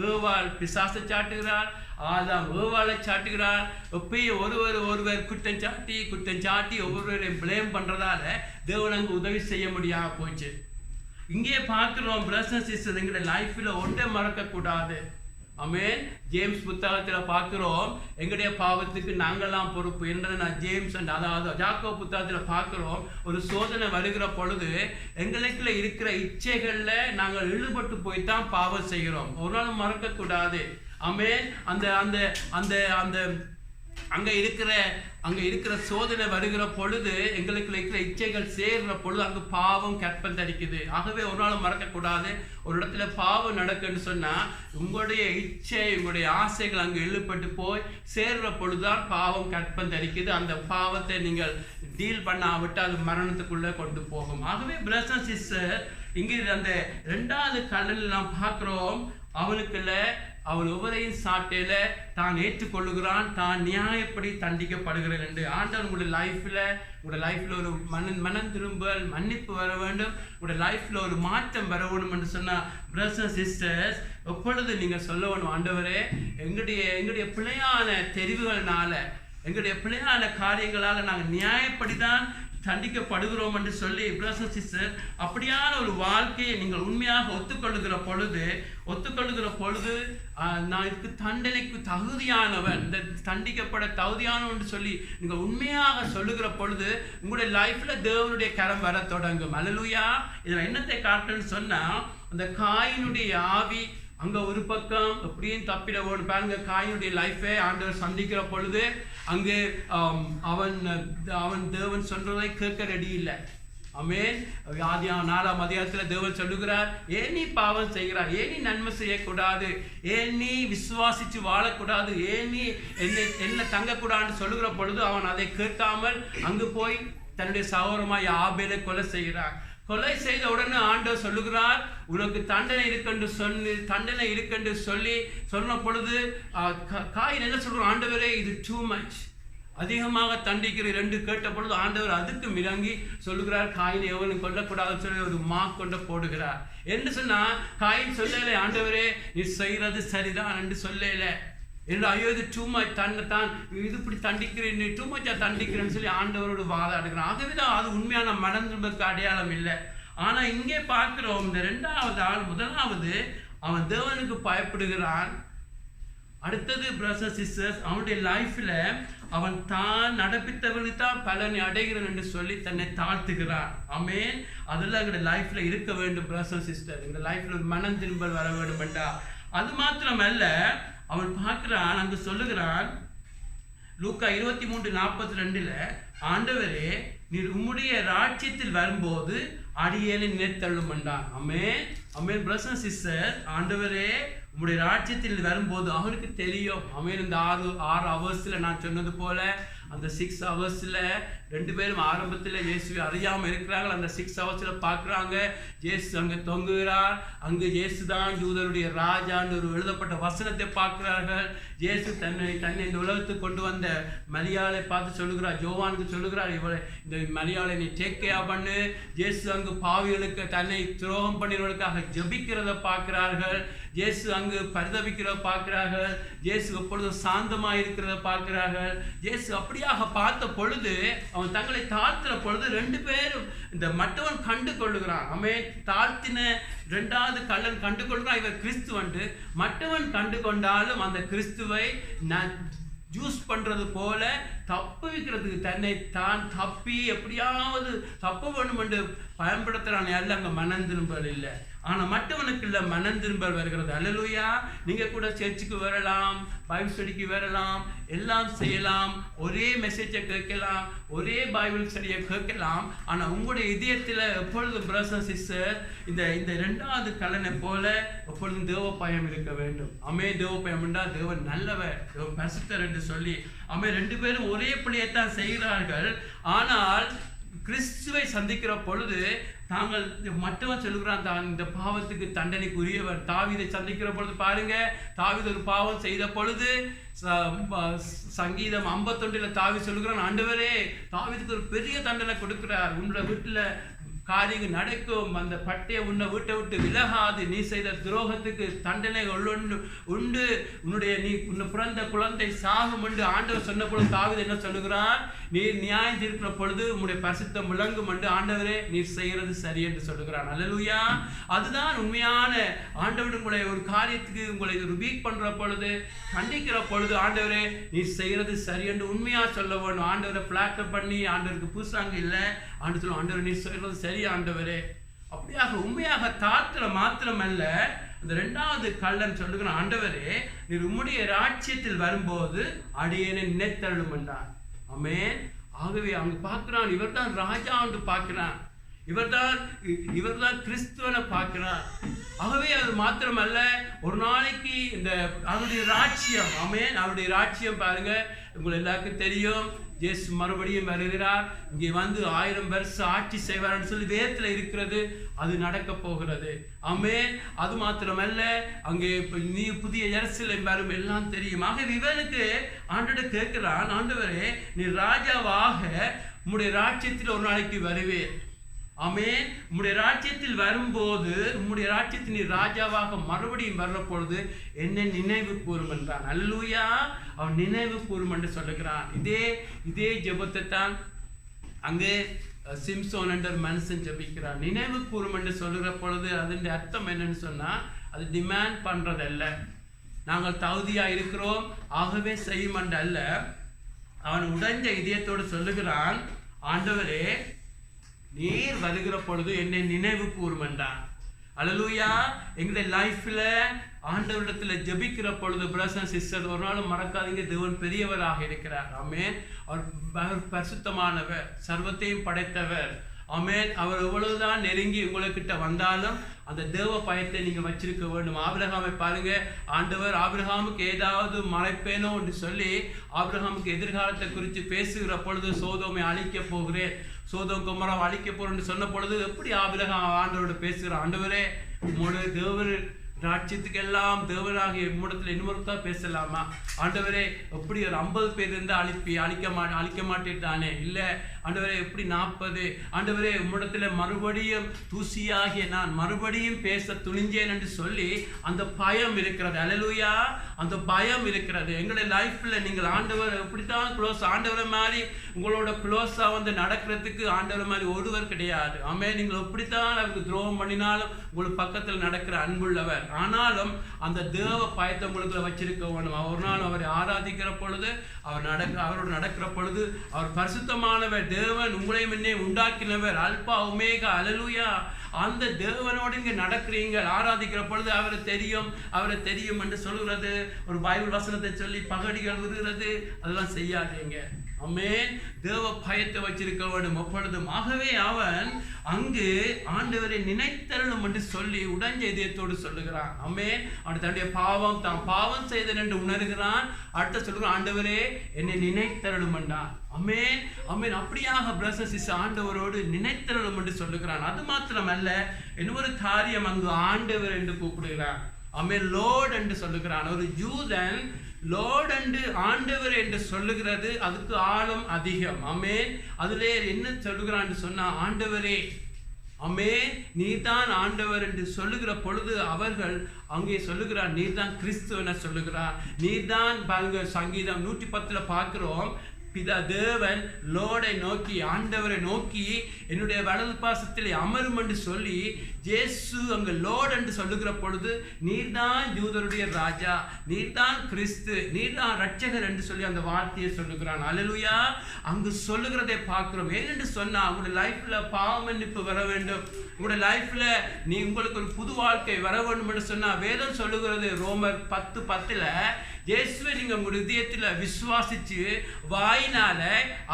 ஏவாள் பிசாசை சாட்டுகிறார், ஆதாம் ஏவாளை சாட்டுகிறார். எப்பயும் ஒருவர் குற்றம் சாட்டி ஒவ்வொருவரையும் பிளேம் பண்றதால தேவன் அங்கு உதவி செய்ய முடியாம போச்சு. இங்கே பார்க்கிறோம் பிரதர்ஸ் சிஸ்டர், எங்களுடைய லைஃப்ல ஒன்றை மறக்க கூடாது. ஆமென். ஜேம்ஸ் புத்தகத்தில் பார்க்கிறோம், எங்களுடைய பாவத்துக்கு நாங்கள்லாம் பொறுப்பு என்றதை நான் ஜேம்ஸ் அதாவது ஜாக்கோப் புத்தகத்தில் பார்க்கிறோம். ஒரு சோதனை வருகிற பொழுது எங்களுக்குள்ள இருக்கிற இச்சைகள்ல நாங்கள் ஈடுபட்டு போய்தான் பாவம் செய்கிறோம். ஒரு நாள் மறக்க கூடாது. ஆமென். அந்த அந்த அந்த அந்த அங்க இருக்கிற சோதனை வருகிற பொழுது எங்களுக்கு இருக்கிற இச்சைகள் சேர்கிற பொழுது அங்கு பாவம் கற்பந்தரிக்குது. ஆகவே ஒரு நாள் மறக்கக்கூடாது. ஒரு இடத்துல பாவம் நடக்குன்னு சொன்னா உங்களுடைய இச்சை, உங்களுடைய ஆசைகள் அங்கு இழுப்பட்டு போய் சேர்கிற பொழுதுதான் பாவம் கற்பந்தரிக்குது. அந்த பாவத்தை நீங்கள் டீல் பண்ணாவிட்டு அது மரணத்துக்குள்ள கொண்டு போகும். ஆகவே பிரதர்ஸ் சிஸ்டர், இங்கே அந்த ரெண்டாவது கடலில் நாம் பார்க்கிறோம், அவன் ஒவ்வொரையும் சாட்டையில தான் ஏற்றுக்கொள்ளுகிறான், தான் நியாயப்படி தண்டிக்கப்படுகிறான் என்று. ஆண்டவர் உங்களுடைய லைஃப்ல ஒரு மனம் திரும்பல், மன்னிப்பு வர வேண்டும், உங்களுடைய லைஃப்ல ஒரு மாற்றம் வர வேண்டும் என்று சொன்னா பிரதர்ஸ் சிஸ்டர்ஸ், எப்பொழுது நீங்க சொல்ல வேணும், ஆண்டவரே எங்களுடைய பிழையான தெரிவுகள்னால, எங்களுடைய பிழையான காரியங்களால நாங்கள் நியாயப்படிதான் தண்டிக்கப்படுகிறோம் என்று சொல்லி பிரதர்ஸ் சிஸ்டர், அப்படியான ஒரு வாழ்க்கையை நீங்கள் உண்மையாக ஒத்துக்கொள்ளுகிற பொழுது நான் இதுக்கு தண்டனைக்கு தகுதியானவன், இந்த தண்டிக்கப்பட தகுதியானவன் என்று சொல்லி நீங்கள் உண்மையாக சொல்லுகிற பொழுது உங்களுடைய லைஃப்ல தேவனுடைய கரம் வர தொடங்கும். அல்லேலூயா. இதில் என்னத்தை காட்டுன்னு சொன்னா, அந்த காயினுடைய ஆவி அங்க ஒரு பக்கம் எப்படியும் தப்பிட வேணும் பாருங்க. காயினுடைய லைஃபை ஆண்டவர் சந்திக்கிற பொழுது அங்கே அவன் தேவன் சொல்றதை கேட்க ரெடி இல்லை. ஆமென். ஆதியாகமம் 4ஆம் அதிகாரத்தில் தேவன் சொல்லுகிறார், ஏன் நீ பாவம் செய்கிறாய், ஏன் நீ நன்மை செய்யக்கூடாது, ஏன் நீ விசுவாசிச்சு வாழக்கூடாது, ஏன் நீ என்ன தங்கக்கூடாதுன்னு சொல்லுகிற பொழுது அவன் அதை கேட்காமல் அங்கு போய் தன்னுடைய சகோதரமாய் ஆபேலை கொலை செய்கிறார். கொலை செய்த உடனே ஆண்டவர் சொல்லுகிறார், உனக்கு தண்டனை இருக்குன்னு சொல்லி சொன்ன பொழுது காயின் என்ன சொல்றான், ஆண்டவரே இது டூ மச், அதிகமாக தண்டிக்கிற 2 கேட்ட பொழுது ஆண்டவர் அதுக்கு மிரங்கி சொல்லுகிறார், காயின் எவனும் கொல்லக்கூடாதுன்னு சொல்லி ஒரு மார்க் கொண்டு போடுகிறார். என்று சொன்னா காயின் சொல்லலை, ஆண்டவரே நீ செய்யறது சரிதான் என்று சொல்லல என்று, ஐயோ இது டூ மச், தன்னைத்தான் இது இப்படி தண்டிக்கிறேன், நீ டூ மச்சா தண்டிக்கிறேன்னு சொல்லி ஆண்டவரோடு வாதாடுகிறான். ஆகவேதான் அது உண்மையான மனந்திரும்புக்கு அடையாளம் இல்லை. ஆனா இங்கே பார்க்கிறோம், இந்த 2வது ஆள், முதலாவது அவன் தேவனுக்கு பயப்படுகிறான். அடுத்தது பிரதர்ஸ் சிஸ்டர்ஸ், அவனுடைய லைஃப்ல அவன் தான் நடப்பித்தவனுக்கு தான் பலனை அடைகிறான் என்று சொல்லி தன்னை தாழ்த்துகிறான். ஆமென். அதெல்லாம் எங்களுடைய லைஃப்ல இருக்க வேண்டும் பிரதர்ஸ் சிஸ்டர். எங்க லைஃப்ல ஒரு மனம் திரும்பல் வர வேண்டும் என்றா. அது மாத்திரமல்ல, அவன் பார்க்கிறான், அங்கு சொல்லுகிறான் லூக்கா 23:42, ஆண்டவரே நீர் உம்முடைய ராஜ்யத்தில் வரும்போது அடியேனை நினைத்தள்ளும் என்றான். ஆமென். ஆமென். பிரதர்ஸ் சிஸ்டர், ஆண்டவரே உம்முடைய ராஜ்யத்தில் வரும்போது அவனுக்கு தெரியும். ஆமென். இந்த 6 ஹவர்ஸ்ல நான் சொன்னது போல அந்த 6 ஹவர்ஸ்ல 2 பேரும் ஆரம்பத்தில் இயேசுவை அறியாமல் இருக்கிறார்கள். அந்த 6 ஹவர்ஸ்ல பார்க்குறாங்க, இயேசு அங்கே தொங்குகிறார். அங்கு இயேசு தான் யூதருடைய ராஜான்னு ஒரு எழுதப்பட்ட வசனத்தை பார்க்கிறார்கள். இயேசு தன்னை இந்த உலகத்துக்கு கொண்டு வந்த மரியாளை பார்த்து சொல்லுகிறார், யோவானுக்கு சொல்லுகிறார், இவளை இந்த மரியாளை நீ டேக் கேர் பண்ணு. இயேசு அங்கு பாவிகளுக்கு தன்னை துரோகம் பண்ணினவர்களுக்காக ஜெபிக்கிறத பார்க்கிறார்கள். இயேசு அங்கு பரிதபிக்கிறத பார்க்கிறார்கள். இயேசு எப்பொழுதும் சாந்தமாக இருக்கிறத பார்க்கிறார்கள். இயேசு அப்படியாக பார்த்த பொழுது அவன் தங்களை தாழ்த்துற பொழுது 2 பேரும் இந்த மற்றவன் கண்டு கொள்ளுகிறான். அவன் தாழ்த்தின 2வது கள்ளன் கண்டு கொள்கிறான், இவர் கிறிஸ்துவன்று. மற்றவன் கண்டு கொண்டாலும் அந்த கிறிஸ்துவை ஜூஸ் பண்றது போல தப்புவிக்கிறதுக்கு தன்னை தான் தப்பி எப்படியாவது தப்பு வேணும் என்று பயன்படுத்துறான். அல்ல, அங்கே மனம் திரும்பல் இல்லை. ஆனால் மற்றவனுக்கு இல்லை, மனம் திரும்பல் வருகிறது. அல்லேலூயா. நீங்கள் கூட சர்ச்சுக்கு வரலாம், பைபிள் ஸ்டடிக்கு வரலாம், எல்லாம் செய்யலாம், ஒரே மெசேஜை கேட்கலாம், ஒரே பைபிள் ஸ்டடியை கேட்கலாம். ஆனால் உங்களுடைய இதயத்தில் எப்பொழுதும் பிரதர்ஸ் சிஸ்டர் இந்த 2வது கலனை போல எப்பொழுதும் தேவ பயம் இருக்க வேண்டும். தேவ பயம் என்றால் தேவன் நல்லவர், தேவன் பரிசுத்தர் என்று சொல்லி 2 பேரும் ஒரே பிள்ளையைத்தான் செய்கிறார்கள். ஆனால் கிறிஸ்துவை சந்திக்கிற பொழுது தாங்கள் மற்றவன் சொல்லுகிறான், தான் இந்த பாவத்துக்கு தண்டனைக்கு உரியவர். தாவீதை சந்திக்கிற பொழுது பாருங்க, தாவீது ஒரு பாவம் செய்த பொழுது சங்கீதம் 51 தாவீது சொல்லுகிறான், ஆண்டவரே தாவீதுக்கு ஒரு பெரிய தண்டனை கொடுக்கிறார். உன்னோட வீட்டில் காரியங்கள் நடக்கும், அந்த பட்டையை உன்னை வீட்டை விட்டு விலகாது, நீ செய்த துரோகத்துக்கு தண்டனைகள் உண்டு, உன்னை பிறந்த குழந்தை சாகும் என்று ஆண்டவர் சொன்ன பொழுது தாவீது என்ன சொல்லுகிறார், நீர் நியாயம் தீர்க்கிற பொழுது உங்களுடைய பரிசுத்தம் விளங்கும் என்று ஆண்டவரே நீர் செய்கிறது சரி என்று சொல்லுகிறான். அல்லேலூயா. அதுதான் உண்மையான ஆண்டவர். உங்களை ஒரு காரியத்துக்கு உங்களை ரிபீட் பண்ற பொழுது, கண்டிக்கிற பொழுது, ஆண்டவரே நீர் செய்கிறது சரி என்று உண்மையா சொல்ல வேண்டும். ஆண்டவரை பிளாட்டர் பண்ணி ஆண்டவருக்கு பூசாங்க இல்லை, ஆண்டு சொல்லுவோம், ஆண்டவர் நீர் செய்கிறது சரி ஆண்டவரே. அப்படியாக உண்மையாக தாழ்த்துற மாத்திரமல்ல, இந்த 2வது கள்ளன் சொல்லுகிறான், ஆண்டவரே நீர் உம்முடைய ராஜ்யத்தில் வரும்போது அடியேனை நினைத்தருளும் என்றான். ஆமென். ஆகவே அங்கு பார்க்கிறான், இவர்தான் ராஜா என்று பார்க்கிறான், இவர்தான் கிறிஸ்துவனை பார்க்கிறான். ஆகவே அது மாத்திரமல்ல, ஒரு நாளைக்கு இந்த அவருடைய ராஜ்யம், ஆமென், அவருடைய ராஜ்யம் பாருங்க, உங்களுக்கு எல்லாருக்கும் தெரியும், இயேசு மறுபடியும் வருகிறார், இங்கே வந்து 1000 வருஷம் ஆட்சி செய்வார்னு சொல்லி வேதத்தில் இருக்கிறது. அது நடக்க போகிறது. ஆமென். அது மாத்திரமல்ல, அங்கே நீ புதிய எருசலேம் வரும், எல்லாம் தெரியும். ஆகவே இவனுக்கு ஆண்டவரை கேட்கிறான், ஆண்டவரே நீ ராஜாவாக உம்முடைய ராஜ்யத்தில் ஒரு நாளைக்கு வருவேன். ஆமென். உம்முடைய ராஜ்யத்தில் வரும்போது, உம்முடைய ராஜ்யத்தில் நீ ராஜாவாக மறுபடியும் வர்ற பொழுது என்னை நினைவு கூறும் என்றான். அல்லேலூயா. அவன் நினைவு கூறும் என்று சொல்லுகிறான். இதே ஜெபத்தை தான் அங்கே சிம்சோன் என்ற மனுஷன் ஜெபிக்கிறான். நினைவு கூறும் என்று சொல்லுகிற பொழுது அதன் அர்த்தம் என்னன்னு சொன்னா, அது டிமாண்ட் பண்றதல்ல, நாங்கள் தகுதியா இருக்கிறோம் ஆகவே செய்யும் என்று அல்ல. அவன் உடைஞ்ச இதயத்தோடு சொல்லுகிறான், ஆண்டவரே நீர் வருகிற பொழுது என்னை நினைவு கூறும் என்றான். அல்லேலூயா. எங்களுடைய லைஃப்ல ஆண்டவரிடத்தில் ஜெபிக்கிற பொழுது பிரதர்ஸ் அண்ட் சிஸ்டர் ஒரு நாளும் மறக்காதீங்க, தேவன் பெரியவராக இருக்கிறார். ஆமென். அவர் பரிசுத்தமானவர், சர்வத்தையும் படைத்தவர். ஆமென். அவர் எவ்வளவுதான் நெருங்கி உங்களுக்கிட்ட வந்தாலும் அந்த தேவ பயத்தை நீங்க வச்சிருக்க வேண்டும். ஆபிரகாமை பாருங்க, ஆண்டவர் ஆபிரகாமுக்கு ஏதாவது மறைப்பேனோ என்று சொல்லி ஆபிரகாமுக்கு எதிர்காலத்தை குறித்து பேசுகிற பொழுது சோதோமை அழிக்க போகிறேன், சோதோம் குமரம் அழிக்க போறேன்னு சொன்ன பொழுது எப்படி ஆபிரகாம் ஆண்டவரோட பேசுகிற, ஆண்டவரே உங்களுடைய தேவர் ராட்சியத்துக்கெல்லாம் தேவனாகிய உம்மிடத்தில் இன்னொருக்கா பேசலாமா? ஆண்டவரே எப்படி ஒரு 50 பேர் இருந்தால் அழிக்க மாட்டேட்டானே, இல்லை ஆண்டவரே எப்படி 40? ஆண்டவரே உம்மிடத்தில் மறுபடியும் தூசியாகிய நான் மறுபடியும் பேச துணிஞ்சேன் என்று சொல்லி அந்த பயம் இருக்கிறது. அல்லேலூயா. அந்த பயம் இருக்கிறது. எங்களுடைய லைஃப்ல நீங்கள் ஆண்டவர் எப்படித்தான் க்ளோஸ், ஆண்டவரை மாதிரி உங்களோட க்ளோஸா வந்து நடக்கிறதுக்கு ஆண்டவரை மாதிரி ஒருவர் கிடையாது. ஆமென். நீங்கள் எப்படித்தான் அவருக்கு துரோகம் பண்ணினாலும் உங்களுக்கு பக்கத்தில் நடக்கிற அன்புள்ளவர். ஆனாலும் அந்த தேவ பயத்தை உங்களுக்கு வச்சிருக்க வேண்டும். ஒரு நாள் அவரை ஆராதிக்கிற பொழுது, அவரோடு நடக்கிற பொழுது, அவர் பரிசுத்தமானவர், தேவன் உங்களையும் என்னை உண்டாக்கினவர், அல்பா ஒமேகா. அல்லேலூயா. அந்த தேவனோடு இங்கே நடக்கிறீங்க, ஆராதிக்கிற பொழுது அவரை தெரியும் என்று சொல்கிறது, ஒரு பைபிள் வசனத்தை சொல்லி பகடிகள் விடுகிறது, அதெல்லாம் செய்யாதீங்க. ஆமென். தேவ பயத்தை வச்சிருக்க வேண்டும் எப்பொழுதும். ஆகவே அவன் அங்கு ஆண்டவரை நினைத்தருளும் என்று சொல்லி உடைஞ்ச இதயத்தோடு சொல்லுகிறான். ஆமென். அவன் தன்னுடைய தான் பாவம் செய்தன் என்று உணர்கிறான். அடுத்த சொல்லுகிறான், ஆண்டவரே என்னை நினைத்தருளும் என்றான். ஆமென். ஆமென். அப்படியாக பிரதர்ஸ் ஆண்டவரோடு நினைத்தருளும் என்று சொல்லுகிறான். அது மாத்திரமல்ல, இன்னொரு காரியம் அங்கு ஆண்டவர் என்று கூப்பிடுகிறான். ஆமென். லோர்ட் என்று சொல்லுகிறான். ஒரு யூதன் லோர்ட் என்று ஆண்டவர் என்று சொல்லுகிறது, அதுக்கு ஆழம் அதிகம். ஆமென். அதிலே என்ன சொல்லுகிறான் சொன்னா, ஆண்டவரே ஆமென் நீதான் ஆண்டவர் என்று சொல்லுகிற பொழுது அவர்கள் அங்கே சொல்லுகிறார், நீர்தான் கிறிஸ்து என சொல்லுகிறார். நீர்தான் பாருங்க, சங்கீதம் 110 பார்க்கிறோம், பிதா தேவன் லோர்டை நோக்கி, ஆண்டவரை நோக்கி என்னுடைய வலது பாசத்தில் அமரும் என்று சொல்லி இயேசு அங்கு லோர்ட் என்று சொல்லுகிற பொழுது, நீர்தான் யூதருடைய ராஜா, நீர்தான் கிறிஸ்து, நீர்தான் ரட்சகர் என்று சொல்லி அந்த வார்த்தையை சொல்லுகிறான். அல்லேலூயா. அங்கு சொல்லுகிறதை பார்க்கிறோம். ஏனென்று சொன்னா, உங்களுடைய லைஃப்ல பாவ மன்னிப்பு வர வேண்டும், உங்களுடைய லைஃப்ல உங்களுக்கு ஒரு புது வாழ்க்கை வர வேண்டும் என்று சொன்னா, வேதம் சொல்லுகிறது ரோமர் 10:10 இயேசுவை நீங்க உங்களுடைய இதயத்துல விசுவாசிச்சு வாயினால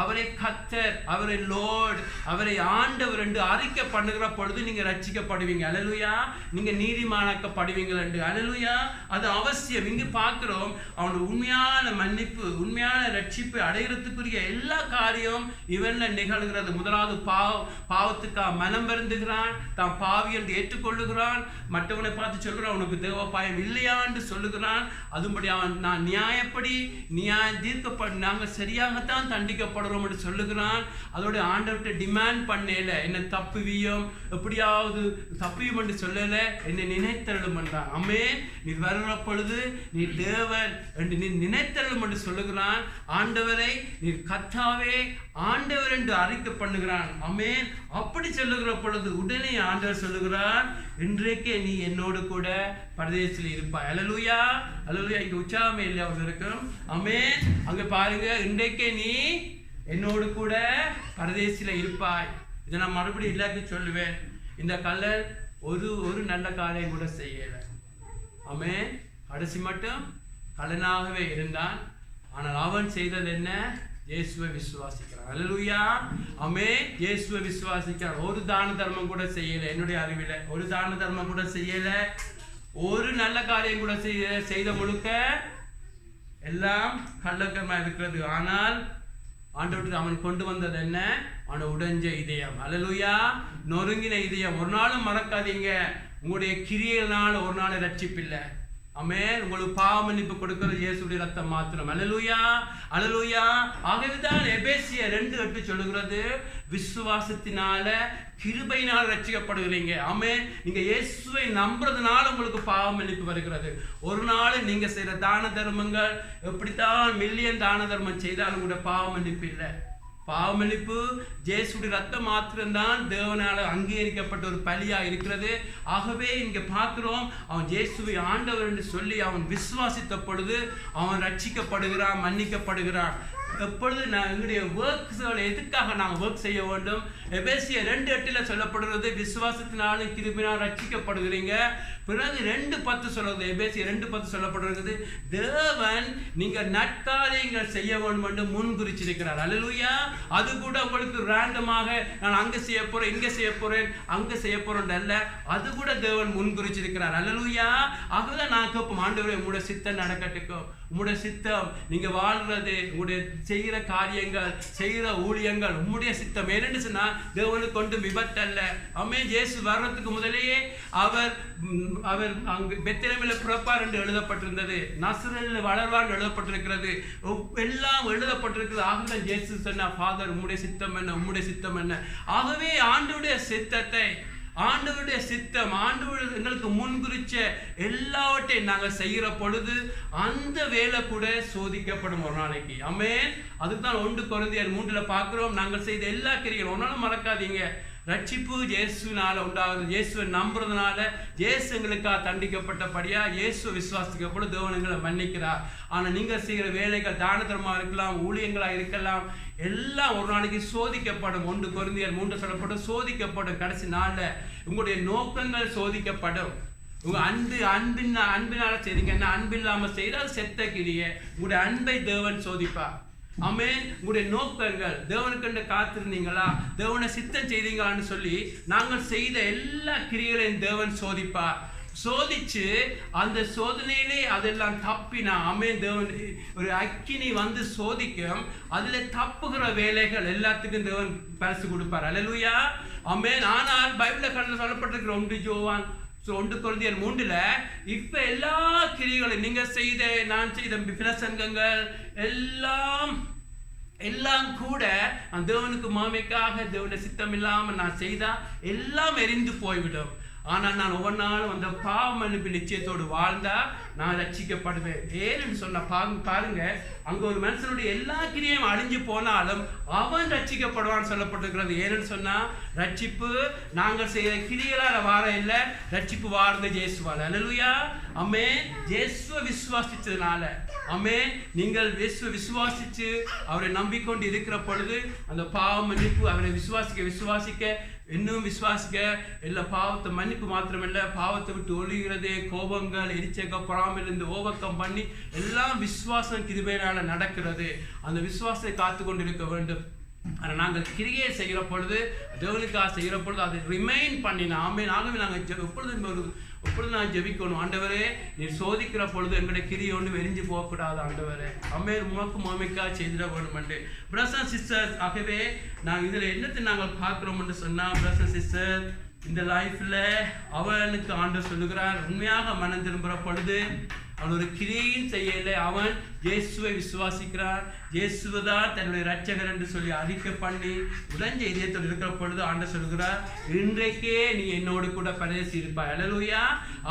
அவரை கர்த்தர், அவரை லோர்ட், அவரை ஆண்டவர் என்று அறிக்கை பண்ணுகிற பொழுது நீங்க ரட்சிக்கப்படுவீங்க. அல்லேலூயா. நீங்க நீதிமானாக்கப்படுவீங்க என்று. அல்லேலூயா. அது அவசியம். இங்கு பார்க்கிறோம், அவனுடைய உண்மையான மன்னிப்பு, உண்மையான ரட்சிப்பு அடைகிறதுக்குரிய எல்லா காரியம் இவன்ல நிகழ்கிறது. முதலாவது பாவத்துக்காக மனம் வருந்துகிறான், தான் பாவி என்று ஏற்றுக்கொள்ளுகிறான், மற்றவனை பார்த்து சொல்கிறான் உனக்கு தேவ பாயம் இல்லையா என்று சொல்லுகிறான். அதுபடி அவன் நான் நியாயப்படி தீர்க்கப்பட நாங்கள் சரியாகத்தான் தண்டிக்கப்படுறோம் என்று சொல்லுகிறான். அதோட ஆண்டவர்கிட்ட டிமாண்ட் பண்ணல, என்ன தப்புவியும் எப்படியாவது தப்பியும் என்று சொல்லல, என்னை நினைத்தருளும் என்றான். ஆமென். நீ வருகிற பொழுது நீ தேவன் என்று நீ நினைத்தருளும் என்று சொல்லுகிறான். ஆண்டவரை நீ கர்த்தாவே ஆண்டவர் என்று அறிக்கை பண்ணுகிறான். ஆமென். அப்படி சொல்லுகிற பொழுது உடனே ஆண்டவர் சொல்லுகிறார், இன்றைக்கே நீ என்னோடு கூட பரதேசில் இருப்பாய். அல்லேலூயா. அல்லேலூயா. இங்க உற்சாகமே இல்லை அவர்களுக்கும். ஆமென். அங்க பாருங்க, இன்றைக்கே நீ என்னோடு கூட பரதேசில இருப்பாய். இதை நான் மறுபடியும் எல்லாத்தையும் சொல்லுவேன். இந்த கல்லர் ஒரு நல்ல காரியம் கூட செய்யல. ஆமென். கடைசி மட்டும் கல்லனாகவே இருந்தான். ஆனால் அவன் செய்தது என்ன? இயேசுவை விசுவாசிக்கிறான். அல்லேலூயா. ஆமென். இயேசுவை விசுவாசிக்கிறான். ஒரு தான தர்மம் கூட செய்யல. என்னுடைய அறிவில ஒரு தான தர்மம் கூட செய்யல, ஒரு நல்ல காரியம் கூட செய்த முழுக்க எல்லாம் கள்ளக்கரமா இருக்கிறது. ஆனால் ஆண்டவருக்கு அவன் கொண்டு வந்தது என்ன? அவனை உடைஞ்ச இதயம். அல்லேலூயா. நொறுங்கின இதயம். ஒரு நாளும் மறக்காதீங்க, உங்களுடைய கிரியையினால் ஒரு நாள் ரட்சிப்பில்லை. ஆமென். உங்களுக்கு பாவ மன்னிப்பு கொடுக்கிறது இயேசுடைய ரத்தம் மாத்திரம். அல்லேலூயா. அல்லேலூயா. ஆகவேதான் எபேசியர் 2:8 சொல்லுகிறது, விசுவாசத்தினால கிருபையினால் ரட்சிக்கப்படுகிறீங்க. ஆமென். நீங்க இயேசுவை நம்புறதுனால உங்களுக்கு பாவ மன்னிப்பு வருகிறது. ஒரு நாள் நீங்க செய்யற தான தர்மங்கள் எப்படித்தான் மில்லியன் தான தர்மம் செய்தாலும் கூட பாவ மன்னிப்பு இல்லை. பாவ மன்னிப்பு இயேசுடைய ரத்தம் மாத்திரம்தான் தேவனால அங்கீகரிக்கப்பட்ட ஒரு பலியா இருக்கிறது. ஆகவே இங்க பார்க்கிறோம், அவன் இயேசுவை ஆண்டவர் என்று சொல்லி அவன் விசுவாசித்த பொழுது அவன் ரட்சிக்கப்படுகிறான், மன்னிக்கப்படுகிறான். எப்பொழுது எங்களுடைய ஒர்க்ஸ்களை எதுக்காக நாங்கள் ஒர்க் செய்ய வேண்டும்? எபேசியர் 2:8 சொல்லப்படுகிறது, விசுவாசத்தினாலும் கிருபையினாலும் ரட்சிக்கப்படுகிறீங்க. பிறகு 2:10 சொல்றது, எபேசியர் 2:10 சொல்லப்படுகிறது, தேவன் நீங்கள் நற்காரியங்கள் செய்ய வேண்டும் என்று முன்குறிச்சிருக்கிறார். அல்லேலூயா. அது கூட உங்களுக்கு ரேண்டமாக நான் அங்கே செய்ய போறேன், இங்கே செய்ய போறேன், அங்கே செய்ய போறேன் அல்ல, அது கூட தேவன் முன்குறிச்சிருக்கிறார். அல்லேலூயா. ஆகவே நான் கேட்போம், ஆண்டவரே உங்களுடைய சித்தம் நடக்கட்டுக்கும், உங்களுடைய சித்தம், நீங்க வாழ்றது, உங்களுடைய செய்கிற காரியங்கள், செய்கிற ஊழியங்கள் உம்முடைய சித்தம். ஏனென்று சொன்னா தேவனுக்கு கொண்டு விபத்து அல்ல. ஆமென். இயேசு வர்றதுக்கு முதலேயே அவர் அங்கு பெத்லகேமில் பிறப்பார் என்று எழுதப்பட்டிருந்தது, நசரேத்தில் வளர்வார் என்று எழுதப்பட்டிருக்கிறது, எல்லாம் எழுதப்பட்டிருக்கிறது. ஆகவே இயேசு சொன்னா, ஃபாதர் உம்முடைய சித்தம் என்ன, உம்முடைய சித்தம் என்ன. ஆகவே ஆண்டவருடைய சித்தத்தை, ஆண்டவருடைய சித்தம், ஆண்டவர் எங்களுக்கு முன்குறிச்ச எல்லாவற்றையும் நாங்கள் செய்கிற பொழுது அந்த வேலை கூட சோதிக்கப்படும் ஒரு நாளைக்கு. ஆமென். அதுதான் 1 கொரிந்தியர் 3 பார்க்கிறோம். நாங்கள் செய்த எல்லா கிரியைகளும் ஒரு நாளும் மறக்காதீங்க. ரட்சிப்பு இயேசுனால உண்டாகுது. இயேசுவை நம்புறதுனால, இயேசு எங்களுக்காக தண்டிக்கப்பட்டபடியா இயேசு விசுவாசிக்கப்படும் தேவன் எங்களை மன்னிக்கிறார். ஆனால் நீங்கள் செய்கிற வேலைகள் தான தர்மமாக இருக்கலாம், ஊழியங்களாக இருக்கலாம், எல்லாம் ஒரு நாளைக்கு சோதிக்கப்படும். 1 கொரிந்தியர் 3 சொல்லப்படும், சோதிக்கப்படும். கடைசி நாளில் உங்களுடைய நோக்கங்கள் சோதிக்கப்படும். உங்க அன்பினால செய்றீங்கன்னா, அன்பில்லாமல் செய்தால் செத்த கிரியை. உங்களுடைய அன்பை தேவன் சோதிப்பார். ஆமென். உங்களுடைய நோக்கங்கள், தேவனுக்கு காத்திருந்தீங்களா, தேவனை சித்தம் செய்தீங்களான்னு சொல்லி நாங்கள் செய்த எல்லா கிரியைகளையும் தேவன் சோதிப்பார். சோதிச்சு அந்த சோதனையிலே அதெல்லாம் தப்பினா, ஆமென், தேவன் ஒரு அக்கினி வந்து சோதிக்கும். அதுல தப்புகிற வேலைகள் எல்லாத்துக்கும் தேவன் பரிசு கொடுப்பார். அல்லேலூயா. ஆமென். ஆனால் பைபிள்ல சொல்லப்பட்டிருக்கிற 1 யோவான் 1 கொரிந்தியர் 3 இப்ப எல்லா கிரியைகளும் நீங்க செய்த, நான் செய்த பிரசங்கங்கள் எல்லாம் கூட தேவனுக்கு மாமைக்காக தேவனுடைய சித்தம் இல்லாமல் நான் செய்தா எல்லாம் எரிந்து போய்விடும். ஆனால் நான் ஒவ்வொரு நாளும் அந்த பாவ மன்னிப்பு நிச்சயத்தோடு வாழ்ந்தா நான் ரட்சிக்கப்படுவேன். ஏன்னு சொன்ன பாருங்க, அங்க ஒரு மனுஷனுடைய எல்லா கிரியையும் அழிஞ்சு போனாலும் அவன் ரட்சிக்கப்படுவான்னு சொல்லப்பட்டிருக்கிறது. ஏன்னு சொன்னா ரட்சிப்பு நாங்கள் செய்த கிரியைகளால் வார இல்லை, ரட்சிப்பு வார்ந்த இயேசுவால். அல்லேலூயா. ஆமென். இயேசுவை விசுவாசிச்சதுனால, ஆமென், நீங்கள் இயேசுவை விசுவாசிச்சு அவரை நம்பிக்கொண்டு இருக்கிற பொழுது அந்த பாவ மன்னிப்பு, அவரை விசுவாசிக்க இன்னும் விசுவாசிக்க எல்லா பாவத்தை மன்னிப்பு மாத்திரமில்லை, பாவத்தை விட்டு ஒழிகிறது, கோபங்கள், எரிச்சக பொறாமையிலிருந்து ஓவர்கம் பண்ணி எல்லாம் விசுவாசம் கிருபையினால நடக்கிறது. அந்த விசுவாசத்தை காத்து கொண்டு இருக்க வேண்டும். ஆனால் நாங்கள் கிரியை செய்கிற பொழுது, தேவனுக்காக செய்கிற பொழுது அதை ரிமைன் பண்ணினா, ஆமென். ஆகவே நாங்கள் எப்பொழுது நான் ஜெபிக்கணும், ஆண்டவரே நீர் சோதிக்கிற பொழுது எங்களுடைய கிரியை ஒன்று வெறிஞ்சு போகக்கூடாது ஆண்டவரே, ஆமென், உமக்கு மாமிக்காக செய்திட வேணும் என்று. பிரதர்ஸ் அண்ட் சிஸ்டர்ஸ், ஆகவே நாங்கள் இதில் என்னத்தை நாங்கள் பார்க்குறோம் என்று சொன்னால், பிரதர்ஸ் அண்ட் சிஸ்டர், இந்த லைஃப்பில் அவனுக்கு ஆண்டவர் சொல்லுகிறார், உண்மையாக மனம் திரும்புகிற பொழுது அவன் ஒரு கிரியையும் செய்யலை, அவன் இயேசுவை விசுவாசிக்கிறார், இயேசுதான் தன்னுடைய ரட்சகர் என்று சொல்லி அறிக்கை பண்ணி உடஞ்ச இதயத்தோடு இருக்கிற பொழுது ஆண்டவர் சொல்கிறார், இன்றைக்கே நீ என்னோடு கூட பரதேசி இருப்பாய். அல்லேலூயா.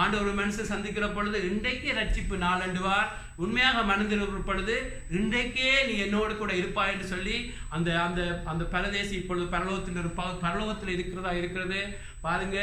ஆண்டவர் ஒரு மனுஷன் சந்திக்கிற பொழுது இன்றைக்கே ரட்சிப்பு நாளண்டுவார், உண்மையாக மனதிருக்கிற பொழுது இன்றைக்கே நீ என்னோடு கூட இருப்பாய் என்று சொல்லி அந்த அந்த அந்த பரதேசி இப்பொழுது பரலோகத்தில் இருக்கிறது. பாருங்க,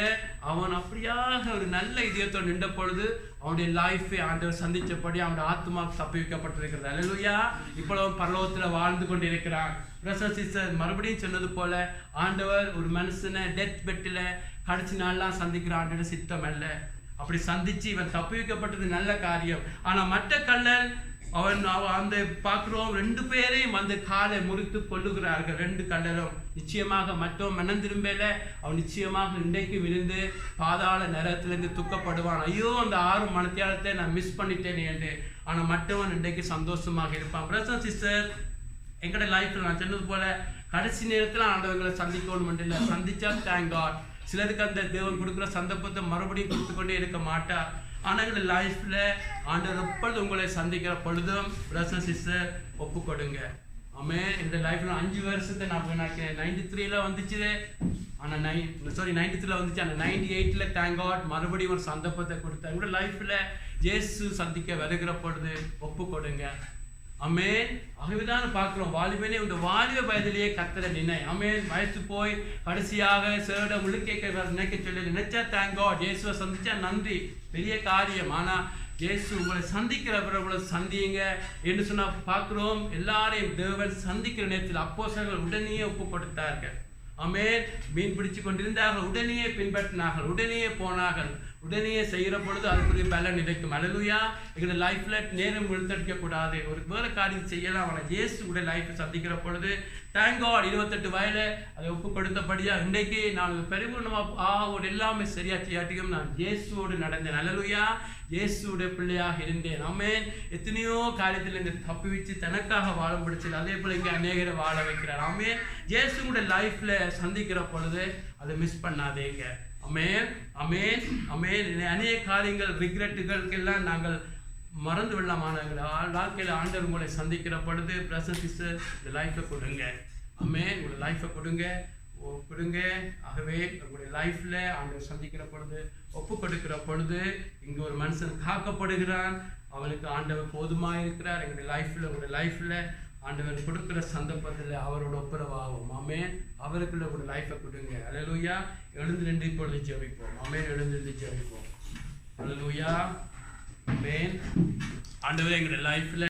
அவன் அப்படியாக ஒரு நல்ல இதயத்தோடு நின்ற பொழுது அவனுடைய லைஃபை ஆண்டவர் சந்திச்சபடி அவனுடைய ஆத்மாவுக்கு தப்பி வைக்கப்பட்டிருக்கிறது. அல்லேலூயா. இப்பொழுது பரலோகத்தில் வாழ்ந்து கொண்டிருக்கிறான். பிரதர்ஸ் சிஸ்டர், மறுபடியும் சொன்னது போல ஆண்டவர் ஒரு மனுஷனை டெத் பெட்டில் கடைசி நாள்லாம் சிந்திக்கிற ஆண்டவர் சித்தம் அல்ல. அப்படி சந்திச்சு இவன் தப்பி வைக்கப்பட்டது நல்ல காரியம். ஆனா மற்ற கள்ளன் அவன் அந்த பார்க்கிறோம், 2 பேரையும் அந்த காலை முறித்து கொள்ளுகிறார்கள். 2 கள்ளரும் நிச்சயமாக மற்றவன் மனம் திரும்பல, அவன் நிச்சயமாக இன்றைக்கு விழுந்து பாதாள நரகத்திலிருந்து துக்கப்படுவான். ஐயோ, அந்த 6 மணித்தியாலத்தை நான் மிஸ் பண்ணிட்டேன் என்று. ஆனா மற்றவன் இன்றைக்கு சந்தோஷமாக இருப்பான். பிரதர்ஸ் சிஸ்டர், எங்களோட லைஃப்ல நான் சொன்னது போல கடைசி நேரத்தில் ஆண்டவங்களை சந்திக்கணும் இல்லை, சந்திச்சா தேங்க் காட். சிலருக்கு அந்த தேவன் கொடுக்குற சந்தர்ப்பத்தை மறுபடியும் கொடுத்து கொண்டே இருக்க மாட்டார். ஆனால் எங்களோட லைஃப்ல ஆண்டவர் எப்பொழுது உங்களை சந்திக்கிற பொழுதும் பிரதர்ஸ் சிஸ்டர் ஒப்பு கொடுங்க. ஆமென். இந்த லைஃப்ல 5 வருஷத்தை நான் 93 வந்துச்சு, ஆனால் 93 வந்துச்சு, ஆனால் 98 தேங்க் காட் மறுபடியும் ஒரு சந்தர்ப்பத்தை கொடுத்தேன். எங்களோட லைஃப்ல இயேசு சந்திக்க வருகிற பொழுது ஒப்பு கொடுங்க. ஆமென். ஆகவேதான் பார்க்கிறோம், வாலிபனே இந்த வாலிப வயதிலேயே கர்த்தரை நினை. ஆமென். வயசு போய் கடைசியாக சேட முழுக்க நினைக்க சொல்லி நினைச்சா தேங்க் காட், இயேசுவை சந்திச்சா நன்றி, பெரிய காரியம். ஆனா இயேசு உங்களை சந்திக்கிறவர்களை சந்தியுங்க என்று சொன்னா பார்க்கிறோம். எல்லாரையும் தேவன் சந்திக்கிற நேரத்தில் அப்போஸ்தலர்கள் உடனே ஒப்பு கொடுத்தார்கள். ஆமென். மீன் பிடிச்சு கொண்டிருந்தார்கள், உடனே பின்பற்றினார்கள், உடனே போனார்கள், உடனே செய்கிற பொழுது அதுக்குரிய பலன் கிடைக்கும். அல்லேலூயா. எங்களோட லைஃப்ல நேரம் இழுத்தடிக்க கூடாது. ஒரு வேலை காரியம் செய்யலாம். அவனை இயேசு கூட லைஃப் சந்திக்கிற பொழுது தேங்க் காட் 28 வயதுல அதை ஒப்பு கொடுத்தபடியா இன்றைக்கு நான் பெருகுணமா எல்லாமே சரியா செய்யாட்டியும் நான் இயேசுவோடு நடந்தேன். அல்லேலூயா. இயேசுடைய பிள்ளையாக இருந்தேன். ஆமென். எத்தனையோ காரியத்தில் இருந்து தப்பி வச்சு தனக்காக வாழ பிடிச்சது. அதே போல இங்கே அநேகரை வாழ வைக்கிறார். ஆமென். இயேசுடைய லைஃப்ல சந்திக்கிற பொழுது அதை மிஸ் பண்ணாதேங்க. அமேன் அமேன் அமேன். அநேக காரியங்கள் ரிக்ரெட்டுகளுக்கெல்லாம் நாங்கள் மறந்து விடலாமான வாழ்க்கையில் ஆண்டவர் உங்களை சந்திக்கிற பொழுது பிரசன்ட் சிஸ்டர் இந்த லைஃப்பை கொடுங்க. அமேன். உங்களை லைஃப்பை கொடுங்க. ஆகவே உங்களுடைய லைஃப்ல ஆண்டவர் சந்திக்கிற பொழுது ஒப்பு கொடுக்கிற பொழுது இங்கே ஒரு மனுஷன் காக்கப்படுகிறான். அவனுக்கு ஆண்டவர் போதுமாக இருக்கிறார். எங்களுடைய லைஃப்ல உங்களுடைய லைஃப்ல ஆண்டவர் கொடுக்கிற சந்தர்ப்பத்தில் அவரோட ஒப்புரவாகும். ஆமென். அவருக்குள்ள ஒரு லைஃப்பை கொடுங்க. அல்லேலூயா. எழுந்து நின்று இப்பொழுது ஜெபிப்போம். ஆமென். எழுந்து நின்று ஜெபிப்போம். அல்லேலூயா. ஆமென். ஆண்டவரே எங்களுடைய லைஃப்ல